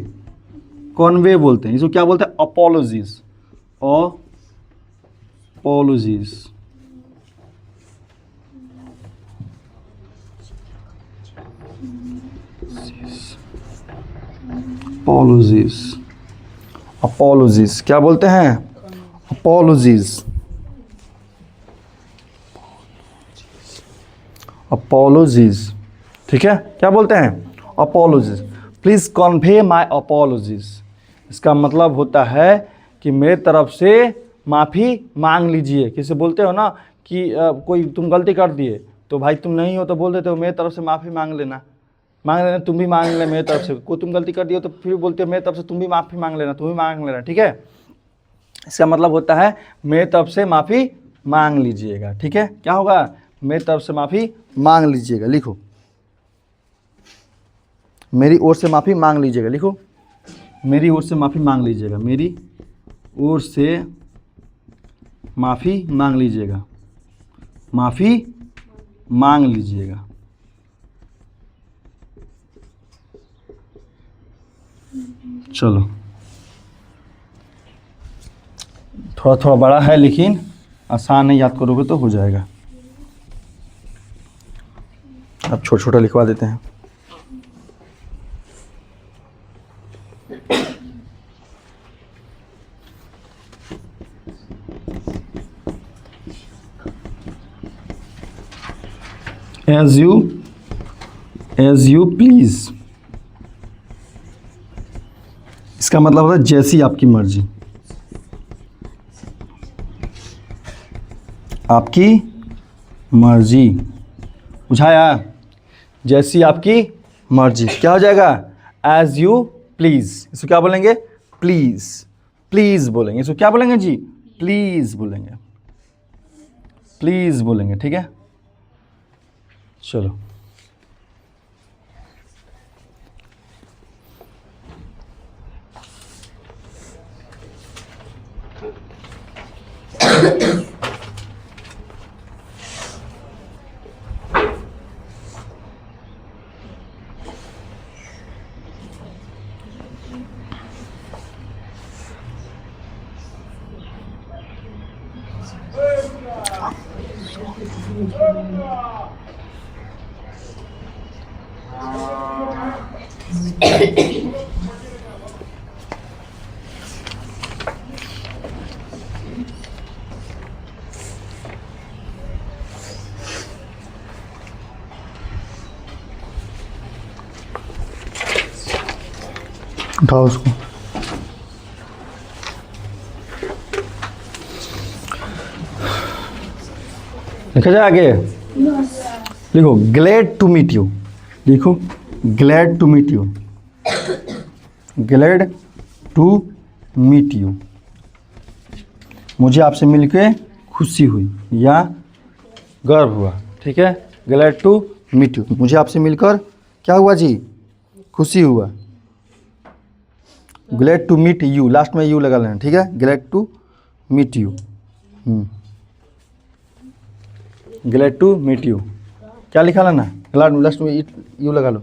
कॉन्वे बोलते हैं इसको। क्या बोलते हैं? Apologies, apologies. अपोलॉजीज, अपोलॉजीज क्या बोलते हैं? Apologies, apologies. ठीक है, क्या बोलते हैं? Apologies. Please convey my apologies. इसका मतलब होता है कि मेरे तरफ से माफ़ी मांग लीजिए। किसी बोलते हो ना कि कोई तुम गलती कर दिए, तो भाई तुम नहीं हो तो बोल देते हो मेरी तरफ से माफ़ी मांग लेना, मांग लेना, तुम भी मांग लेना मेरी तरफ से। कोई तुम गलती कर दिए तो फिर बोलते हो मेरी तरफ से तुम भी माफ़ी मांग लेना, तुम भी मांग लेना। ठीक है, इसका मतलब होता है मेरी तरफ से माफ़ी मांग लीजिएगा। ठीक है, क्या होगा? मेरी तरफ से माफ़ी मांग लीजिएगा। लिखो, मेरी ओर से माफ़ी मांग लीजिएगा। लिखो, मेरी ओर से माफ़ी मांग लीजिएगा, मेरी ओर से माफ़ी मांग लीजिएगा, माफ़ी मांग लीजिएगा। चलो, थोड़ा थोड़ा बड़ा है लेकिन आसान है, याद करोगे तो हो जाएगा। अब छोटा छोटा लिखवा देते हैं। एज यू प्लीज, इसका मतलब होता है जैसी आपकी मर्जी। आपकी मर्जी, बुझाया? जैसी आपकी मर्जी क्या हो जाएगा? As you please. इसको क्या बोलेंगे? प्लीज, प्लीज बोलेंगे। इसको क्या बोलेंगे जी? प्लीज बोलेंगे, प्लीज बोलेंगे। ठीक है, चलो। उठाओ उसको। लिखा जाए आगे? लिखो ग्लैड टू मीट यू। लिखो glad to meet you, glad to meet you. मुझे आपसे मिलके खुशी हुई या गर्व हुआ। ठीक है, ग्लैड टू मीट यू, मुझे आपसे मिलकर क्या हुआ जी? खुशी हुआ। Glad to meet you, last में यू लगा लेना। ठीक है, glad to meet you. Glad to meet you क्या लिखा लेना? ग्लैड लास्ट में यू लगा लो।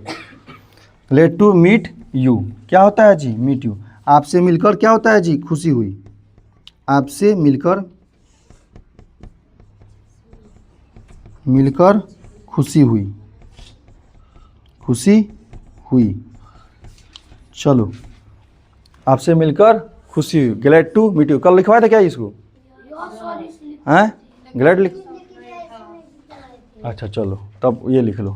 ग्लैड टू मीट यू क्या होता है जी? Meet you. आपसे मिलकर क्या होता है जी? खुशी हुई। आपसे मिलकर खुशी हुई, खुशी हुई। चलो, आपसे मिलकर खुशी हुई, ग्लैड टू मीट यू। कल लिखवाया था क्या इसको? हैं? ग्लैड लिख, अच्छा चलो तब ये लिख लो।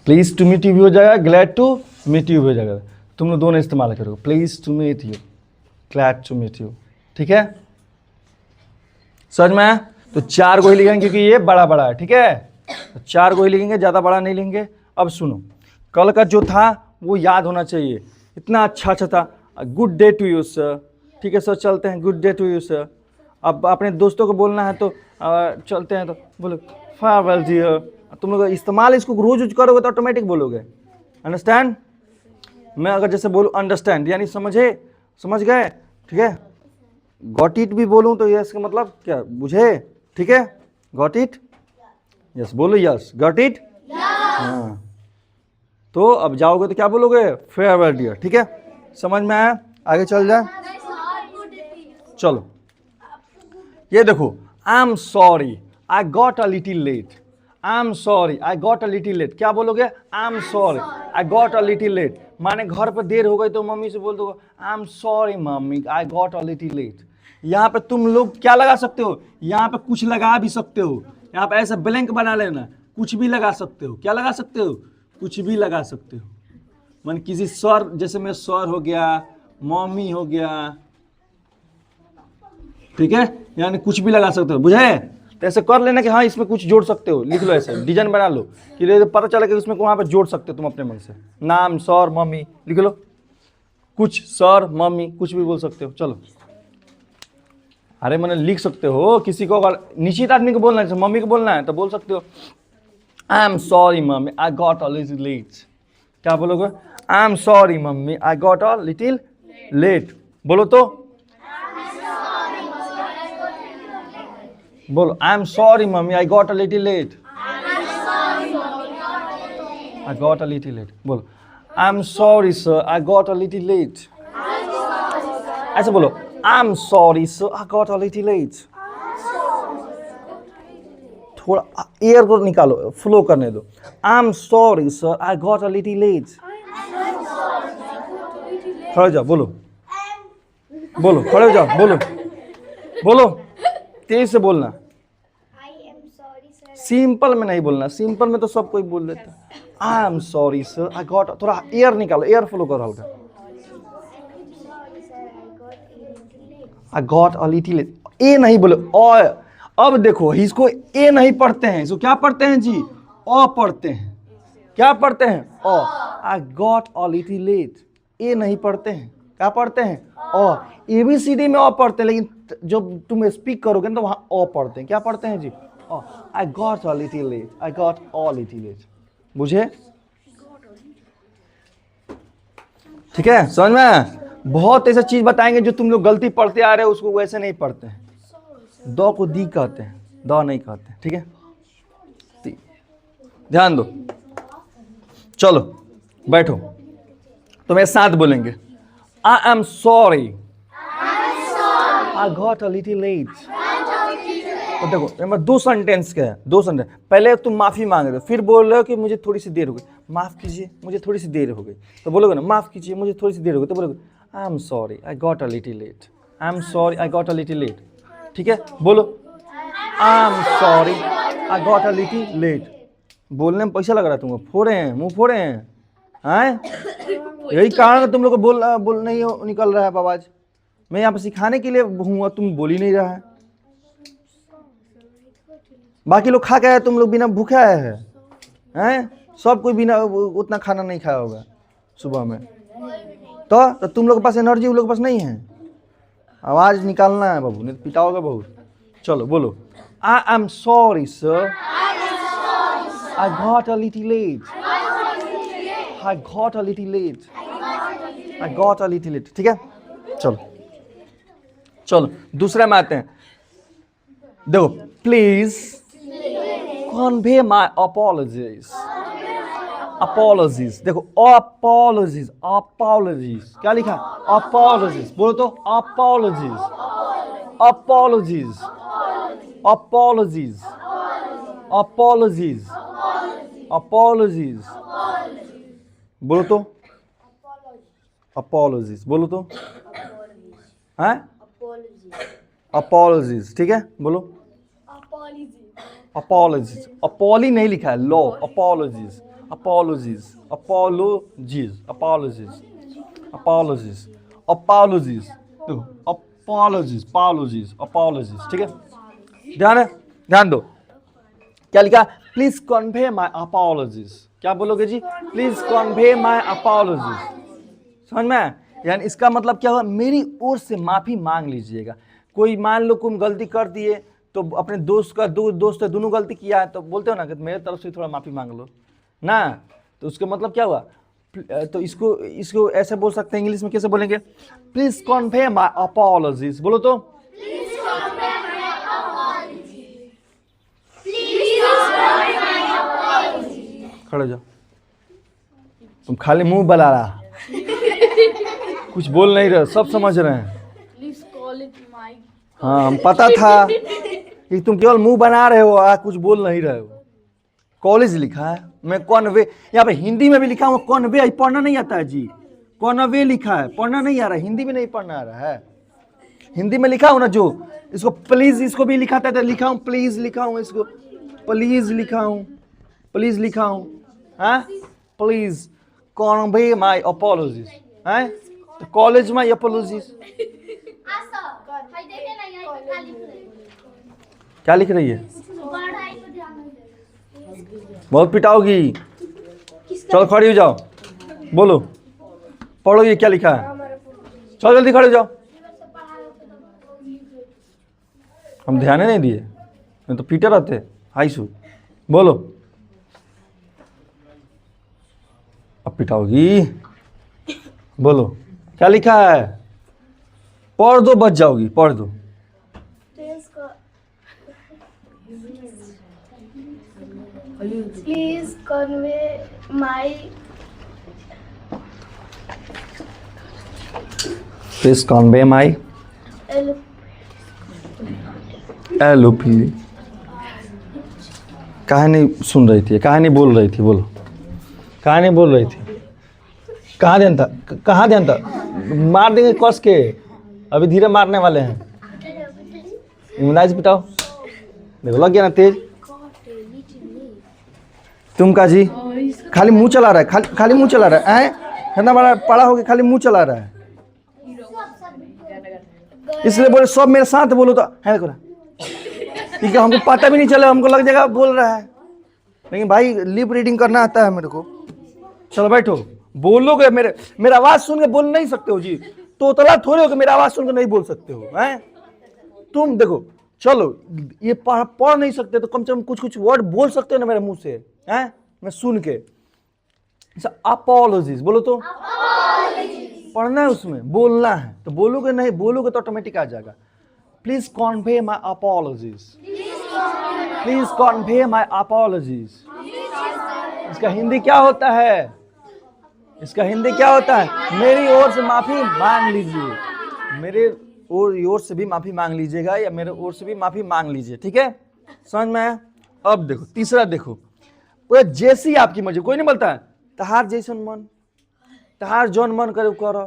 प्लीज टू मीट यू भी हो जाएगा, ग्लैड टू मीट यू भी हो जाएगा। तुम लोग दोनों इस्तेमाल करोगे, please to meet you, glad to meet you. ठीक है, समझ में आया? तो 4 को ही लिखेंगे क्योंकि ये बड़ा बड़ा है। ठीक है, तो 4 को ही लिखेंगे, ज़्यादा बड़ा नहीं लिखेंगे। अब सुनो, कल का जो था वो याद होना चाहिए। इतना अच्छा था। Good day to you sir. ठीक है सर, चलते हैं, good day to you sir. अब अपने दोस्तों को बोलना है तो चलते हैं तो बोलो फारवेल डियर। तुम लोग इस्तेमाल इसको रोज यूज करोगे तो ऑटोमेटिक बोलोगे। अंडरस्टैंड? मैं अगर जैसे बोलूँ अंडरस्टैंड यानी समझ गए। ठीक है, गॉट इट भी बोलूँ तो यस का मतलब क्या? बुझे। ठीक है, गॉट इट, यस बोलो, यस गॉट इट। हाँ, तो अब जाओगे तो क्या बोलोगे? Farewell dear. ठीक है, समझ में आया? आगे चल जाए, चलो। ये देखो, I am sorry I got a little late. I am sorry I got a little late. क्या बोलोगे? I am sorry I got a little late. माने घर पर देर हो गई तो मम्मी से बोल दो I am sorry mummy I got a little late. यहाँ पे तुम लोग क्या लगा सकते हो? यहाँ पे कुछ लगा भी सकते हो। यहाँ पे ऐसा ब्लैंक बना लेना, कुछ भी लगा सकते हो। क्या लगा सकते हो? कुछ भी लगा सकते हो। मान किसी सर, जैसे मैं सर हो गया, मम्मी हो गया। ठीक है, यानी कुछ भी लगा सकते हो। बुझे? तो ऐसे कर लेना कि हाँ इसमें कुछ जोड़ सकते हो। लिख लो, ऐसे डिजाइन बना लो कि पता चला कि उसमें वहाँ पे जोड़ सकते हो तुम अपने मन से। नाम, सर, मम्मी लिख लो। कुछ सर, मम्मी कुछ भी बोल सकते हो। चलो, अरे मैंने लिख सकते हो। किसी को अगर निश्चित आदमी को बोलना है, मम्मी को बोलना है तो बोल सकते हो I am sorry mummy I got a little late. क्या बोलोगे? I am sorry mummy I got a little late. बोलो तो, बोलो I am sorry mummy I got a little late. I got a little late. बोलो I'm sorry sir, I got a little late. ऐसे बोलो I'm sorry sir, I got a little late. थोड़ा air को निकालो, flow करने दो. I'm sorry sir, I got a little late. खड़े हो जाओ, बोलो बोलो, खड़े हो जाओ, बोलो बोलो, तेज से बोलना. I am sorry sir. Simple में नहीं बोलना, सिंपल में तो सब कोई बोल लेता है. I am sorry sir, I got, थोड़ा एयर निकालो, एयर फ्लो करो हल्का. Sorry sir, I got a little late. I got a little late. A नहीं बोलो, ओ. अब देखो इसको ए नहीं पढ़ते हैं, इसको क्या पढ़ते हैं जी? ओ पढ़ते हैं. क्या पढ़ते हैं? O. I got a little late. A नहीं पढ़ते हैं, क्या पढ़ते हैं? ओ. ABCD में ओ पढ़ते हैं, लेकिन जब तुम स्पीक करोगे ना तो वहां ओ पढ़ते हैं. क्या पढ़ते हैं जी? O. I got a little late, I got a little late. बुझे? ठीक है, समझ में? बहुत ऐसा चीज बताएंगे जो तुम लोग गलती पढ़ते आ रहे हो, उसको वैसे नहीं पढ़ते हैं. दो को दी कहते हैं, दो नहीं कहते हैं. ठीक है, ध्यान दो. चलो बैठो, तो मेरे साथ बोलेंगे. I am sorry, I got a little late. तो देखो नंबर 2 सेंटेंस क्या है? 2 सेंटेंस. पहले तुम माफी मांग रहे हो, फिर बोल रहे हो कि मुझे थोड़ी सी देर हो गई. माफ कीजिए, मुझे थोड़ी सी देर हो गई. तो बोलोगे ना माफ कीजिए, मुझे थोड़ी सी देर हो गई. तो बोलोगे I am sorry, I got a little late. I am sorry, I got a little late. ठीक है, बोलो I am sorry, I got a little late. बोलने में पैसा लग रहा है तुमको? फोड़े हैं, मुंह फोड़े हैं, हैं? यही कारण तुम लोग को बोल नहीं निकल रहा है आवाज. मैं यहाँ पे सिखाने के लिए हूँ, तुम बोल ही नहीं रहा है. बाकी लोग खा के आए, तुम लोग बिना भूखे आए हैं? सब कोई बिना उतना खाना नहीं खाया होगा सुबह में. तो तुम लोग के पास एनर्जी उन लोग के पास नहीं है. आवाज निकालना है बाबू, नहीं तो पिटाओगे बहुत. चलो बोलो I am sorry sir, I got a little late. I got a little late, I got a little late. ठीक है, चलो चलो दूसरे में आते हैं. देखो please convey my apologies. Apologies. देखो apologies, apologies. क्या लिखा? Apologies. बोलो तो apologies. Apologies. Apologies. Apologies. Apologies. बोलो तो apologies. बोलो तो हैं? Apologies. ठीक है, बोलो apologies. apology नहीं लिखा है, लो. apologies, apologies, apologies, apologies, apologies, apologies. देखो apologies, apologies, apologies. ठीक है, ध्यान दो. क्या लिखा? Please convey my apologies. क्या बोलोगे जी? Please convey my apologies. समझ में? यानी इसका मतलब क्या हुआ? मेरी ओर से माफी मांग लीजिएगा. कोई मान लो तुम गलती कर दिए, तो अपने दोस्त का दोस्त है, दोनों गलती किया है, तो बोलते हो ना कि मेरे तरफ से थोड़ा माफी मांग लो ना. तो उसका मतलब क्या हुआ? तो इसको ऐसे बोल सकते हैं. इंग्लिश में कैसे बोलेंगे? Please convey my apologies. बोलो तो खड़े जाओ. तुम खाली मुंह बना रहा, कुछ बोल नहीं रहे, सब समझ रहे हैं. हाँ, हम पता था कि तुम केवल मुंह बना रहे हो, कुछ बोल नहीं रहे हो. कॉलेज लिखा है, मैं कॉन्वे, यहाँ पे हिंदी में भी लिखा हुआ कॉन्वे. पढ़ना नहीं आता है जी, कॉन्वे लिखा है, पढ़ना नहीं आ रहा है. हिंदी में नहीं पढ़ना आ रहा है. हिंदी में लिखा हूँ ना, जो इसको प्लीज, इसको भी लिखा था, लिखा हूँ प्लीज, लिखा हूँ इसको प्लीज, लिखा हूँ प्लीज, लिखा हूँ. हाँ, प्लीज कॉन्वे माई अपॉलजीज. हैं, तो कॉलेज में अपॉलजीज क्या लिख रही है? बहुत पिटाओगी. चलो खड़ी हो जाओ, बोलो, पढ़ो ये क्या लिखा है. चलो जल्दी खड़े हो जाओ. हम ध्यान ही नहीं दिए, नहीं तो पीटे रहते. हाई सू, बोलो. अब पिटाओगी, बोलो क्या लिखा है. पढ़ दो, बच जाओगी, पढ़ दो. Please convey my please convey my एलोपी। कहाँ नहीं सुन रही थी, कहाँ नहीं बोल रही थी, बोलो कहाँ नहीं बोल रही थी, कहाँ ध्यान था, कहाँ ध्यान था? मार देंगे कस के, अभी धीरे मारने वाले हैं। इम्यूनाइज बताओ, देखो लग गया ना तेज। तुम का जी खाली मुंह चला रहा है, खाली मुंह चला रहा है, इतना बड़ा पड़ा हो गया खाली मुंह चला रहा है। इसलिए बोले सब मेरे साथ बोलो तो है देखो ना, ठीक है, हमको पता भी नहीं चला, हमको लग जाएगा बोल रहा है। लेकिन भाई लिप रीडिंग करना आता है मेरे को। चलो बैठो, बोलोगे मेरा आवाज सुन के बोल नहीं सकते हो जी, तोतला थोड़े हो कि मेरा आवाज सुन के नहीं बोल सकते हो हैं? तुम देखो चलो, ये पढ़ नहीं सकते तो कम से कम कुछ कुछ वर्ड बोल सकते हो ना मेरे मुंह से, हैं? मैं सुन के। अपॉलॉजीज बोलो तो, पढ़ना है उसमें, बोलना है तो बोलोगे, नहीं बोलोगे तो ऑटोमेटिक आ जाएगा। Please convey my apologies, please convey my apologies. इसका हिंदी क्या होता है? इसका हिंदी क्या होता है? मेरी ओर से माफी मांग लीजिए, मेरे ओर से भी माफी मांग लीजिएगा, या मेरे ओर से भी माफी मांग लीजिए, ठीक है? समझ में आया? अब देखो तीसरा, देखो पूरा जैसी आपकी मर्जी, कोई नहीं बोलता है तहार जैसन मन, तहार जौन मन करे करो।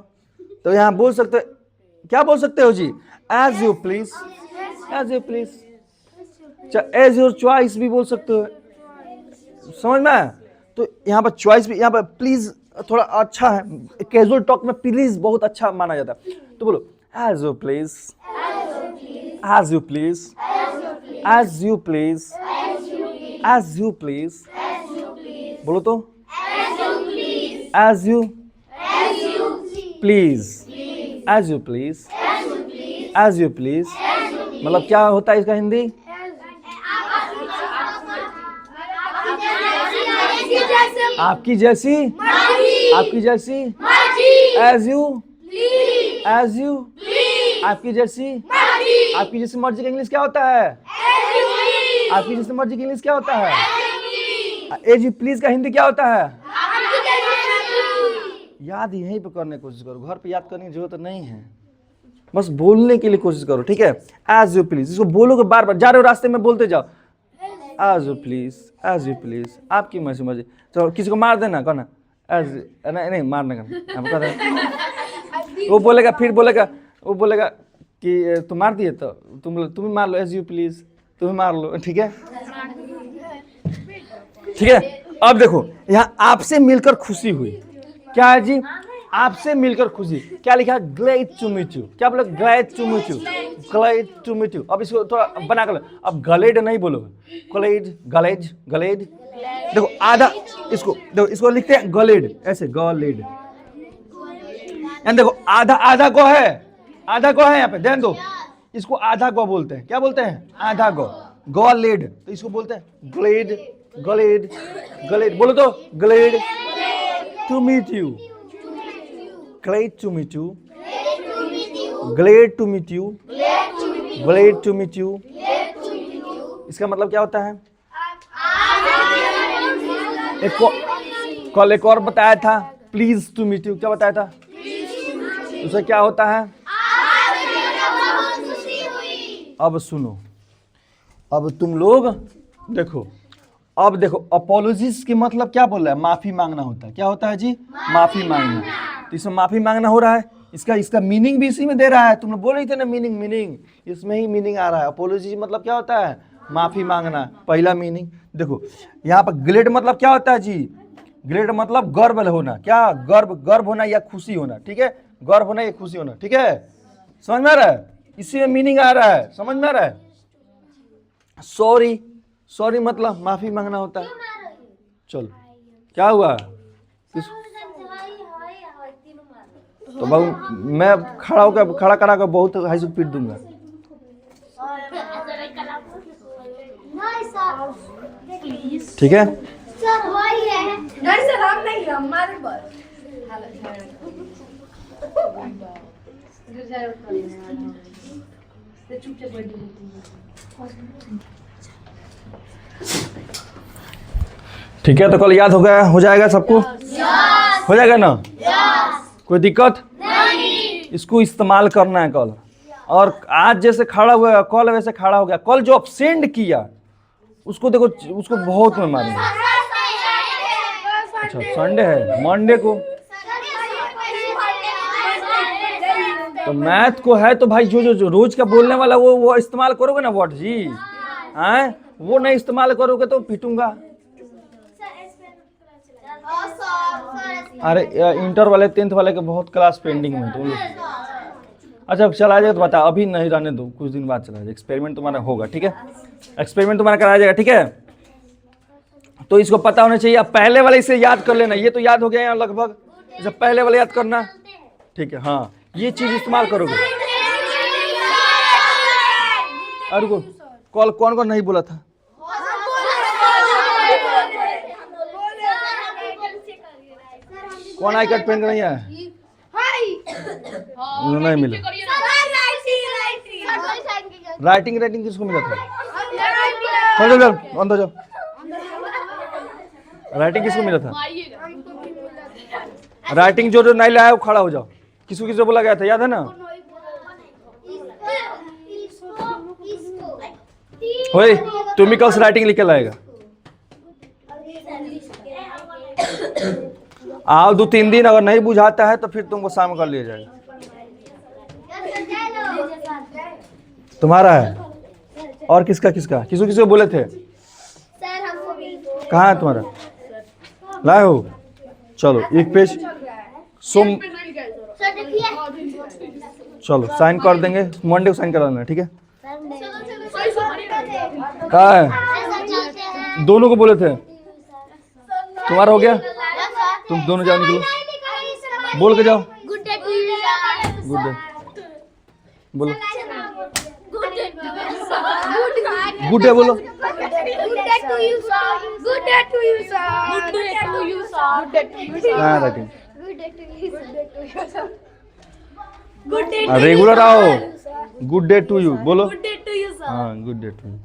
तो यहाँ बोल सकते, क्या बोल सकते हो जी? As you please, as you please, as your choice भी बोल सकते हो। समझ में आया? तो यहाँ पर चॉइस भी, यहाँ पर प्लीज थोड़ा अच्छा है, कैजुअल टॉक में प्लीज बहुत अच्छा माना जाता है। तो बोलो as you please, as you please, as you please, as you please, बोलो तो as you please, as you please, as you please. मतलब क्या होता है इसका हिंदी? आपकी जैसी, आपकी जैसी, एज यू, एज यू, आपकी जैसी, आपकी जैसी मर्जी का इंग्लिश क्या होता है? आपकी जैसी मर्जी का इंग्लिश क्या होता है? एज यू प्लीज का हिंदी क्या होता है? याद यहीं पे करने की कोशिश करो, घर पे याद करने की जरूरत नहीं है, बस बोलने के लिए कोशिश करो, ठीक है? एज यू प्लीज, इसको बोलोगे बार बार, जा रहे हो रास्ते में बोलते जाओ as you please, as you please, आपकी मर्जी मर्जी। चलो किसी को मार देना, कहना एज, नहीं नहीं मारने का, हम कहते वो बोलेगा, फिर बोलेगा, वो बोलेगा कि तुम मार दिए तो तुम मार लो, एज यू प्लीज, तुम मार लो, ठीक है? ठीक है। अब देखो यहाँ आपसे मिलकर खुशी हुई, क्या है जी? आपसे मिलकर खुशी। क्या लिखा है? Glad to meet you. क्या बोलो? Glad to meet you, glad to meet you. अब इसको थोड़ा बना कर लो, अब गलेड नहीं बोलोगे, ग्लेड, गलेज, गलेड। देखो आधा, इसको देखो, इसको लिखते हैं गलेड, ऐसे गलेड। देखो आधा, आधा गो है, आधा गो है यहाँ पे, ध्यान दो, इसको आधा गो बोलते हैं। क्या बोलते हैं? आधा गो, गलेड। तो इसको बोलते हैं ग्लेड, गलेड, गलेड। बोलो तो glad to meet you, glad to meet you, glad to meet you, glad to meet you। इसका मतलब क्या होता है? कल एक और बताया था, प्लीज टू मीट यू। क्या बताया था? उसे क्या होता है? अब सुनो, अब तुम लोग देखो, अब देखो अपोलॉजीज की मतलब क्या बोल रहा है? माफी मांगना होता है। क्या होता है जी? माफी मांगना। तो इसमें माफी मांगना हो रहा है, इसका मीनिंग भी इसी में दे रहा है। तुम लोग बोल रहे थे ना मीनिंग, इसमें ही मीनिंग आ रहा है। अपोलॉजी मतलब क्या होता है? माफी मांगना, पहला मीनिंग। देखो यहाँ पर ग्लेड मतलब क्या होता है जी? ग्लेड मतलब गर्व होना। क्या? गर्व होना या खुशी होना, ठीक है? गर्व होना या खुशी होना, ठीक है? समझ में आ रहा है? इसी में मीनिंग आ रहा है, समझ में आ रहा है? सॉरी, सॉरी मतलब माफी मांगना होता है। चलो क्या हुआ? तो बाबू मैं खड़ा होकर, खड़ा करा कर बहुत हाई से पीट दूंगा। ठीक है? ठीक है, तो कल याद हो गया, हो जाएगा सबको? हो जाएगा ना? कोई दिक्कत नहीं। इसको इस्तेमाल करना है कल। और आज जैसे खड़ा हुआ कल वैसे खड़ा हो गया। कल जो अपसेंड किया उसको देखो, उसको बहुत में मारेंगे। अच्छा संडे है, मंडे को तो मैथ को है तो भाई जो रोज का बोलने वाला वो इस्तेमाल करोगे ना वर्ड जी, हैं? वो नहीं इस्तेमाल करोगे तो पिटूंगा। अरे इंटर वाले 10th वाले के बहुत क्लास पेंडिंग में तो। अच्छा चला जाएगा तो बता, अभी नहीं रहने दो, कुछ दिन बाद चला जाएगा। एक्सपेरिमेंट तुम्हारा होगा, ठीक है? एक्सपेरिमेंट तुम्हारा कराया जाएगा, ठीक है? तो इसको पता होना चाहिए। अब पहले वाले इसे याद कर लेना, ये तो याद हो गया यहाँ लगभग। इसे पहले वाले याद करना, ठीक है? हाँ, ये चीज इस्तेमाल करोगे। अरे कल कौन कौन नहीं बोला था? कौन आई कार्ड पेन नहीं है? नहीं मिला। राइटिंग किसको मिला था? चल अंदर जाओ। राइटिंग किसको मिला था? राइटिंग जो नहीं लाया वो खड़ा हो जाओ। किसको बोला गया था, याद है ना? ओए तुम्हें कल से राइटिंग लिख के लाएगा। आओ 2-3 दिन, अगर नहीं बुझाता है तो फिर तुमको शाम कर लिया जाएगा। तुम्हारा है और किसका किसको बोले थे? कहाँ है तुम्हारा? लाए हो? चलो एक पेज सोम, चलो साइन कर देंगे, मंडे को साइन करा देना, ठीक है? कहाँ है? दोनों को बोले थे। तुम्हारा हो गया? तुम दोनों जाओ, निकलो, बोल के जाओ। गुड डे बोलो, गुड डे बोलो। रेगुलर आओ। गुड डे टू यू बोलो। हाँ गुड डे टू यू।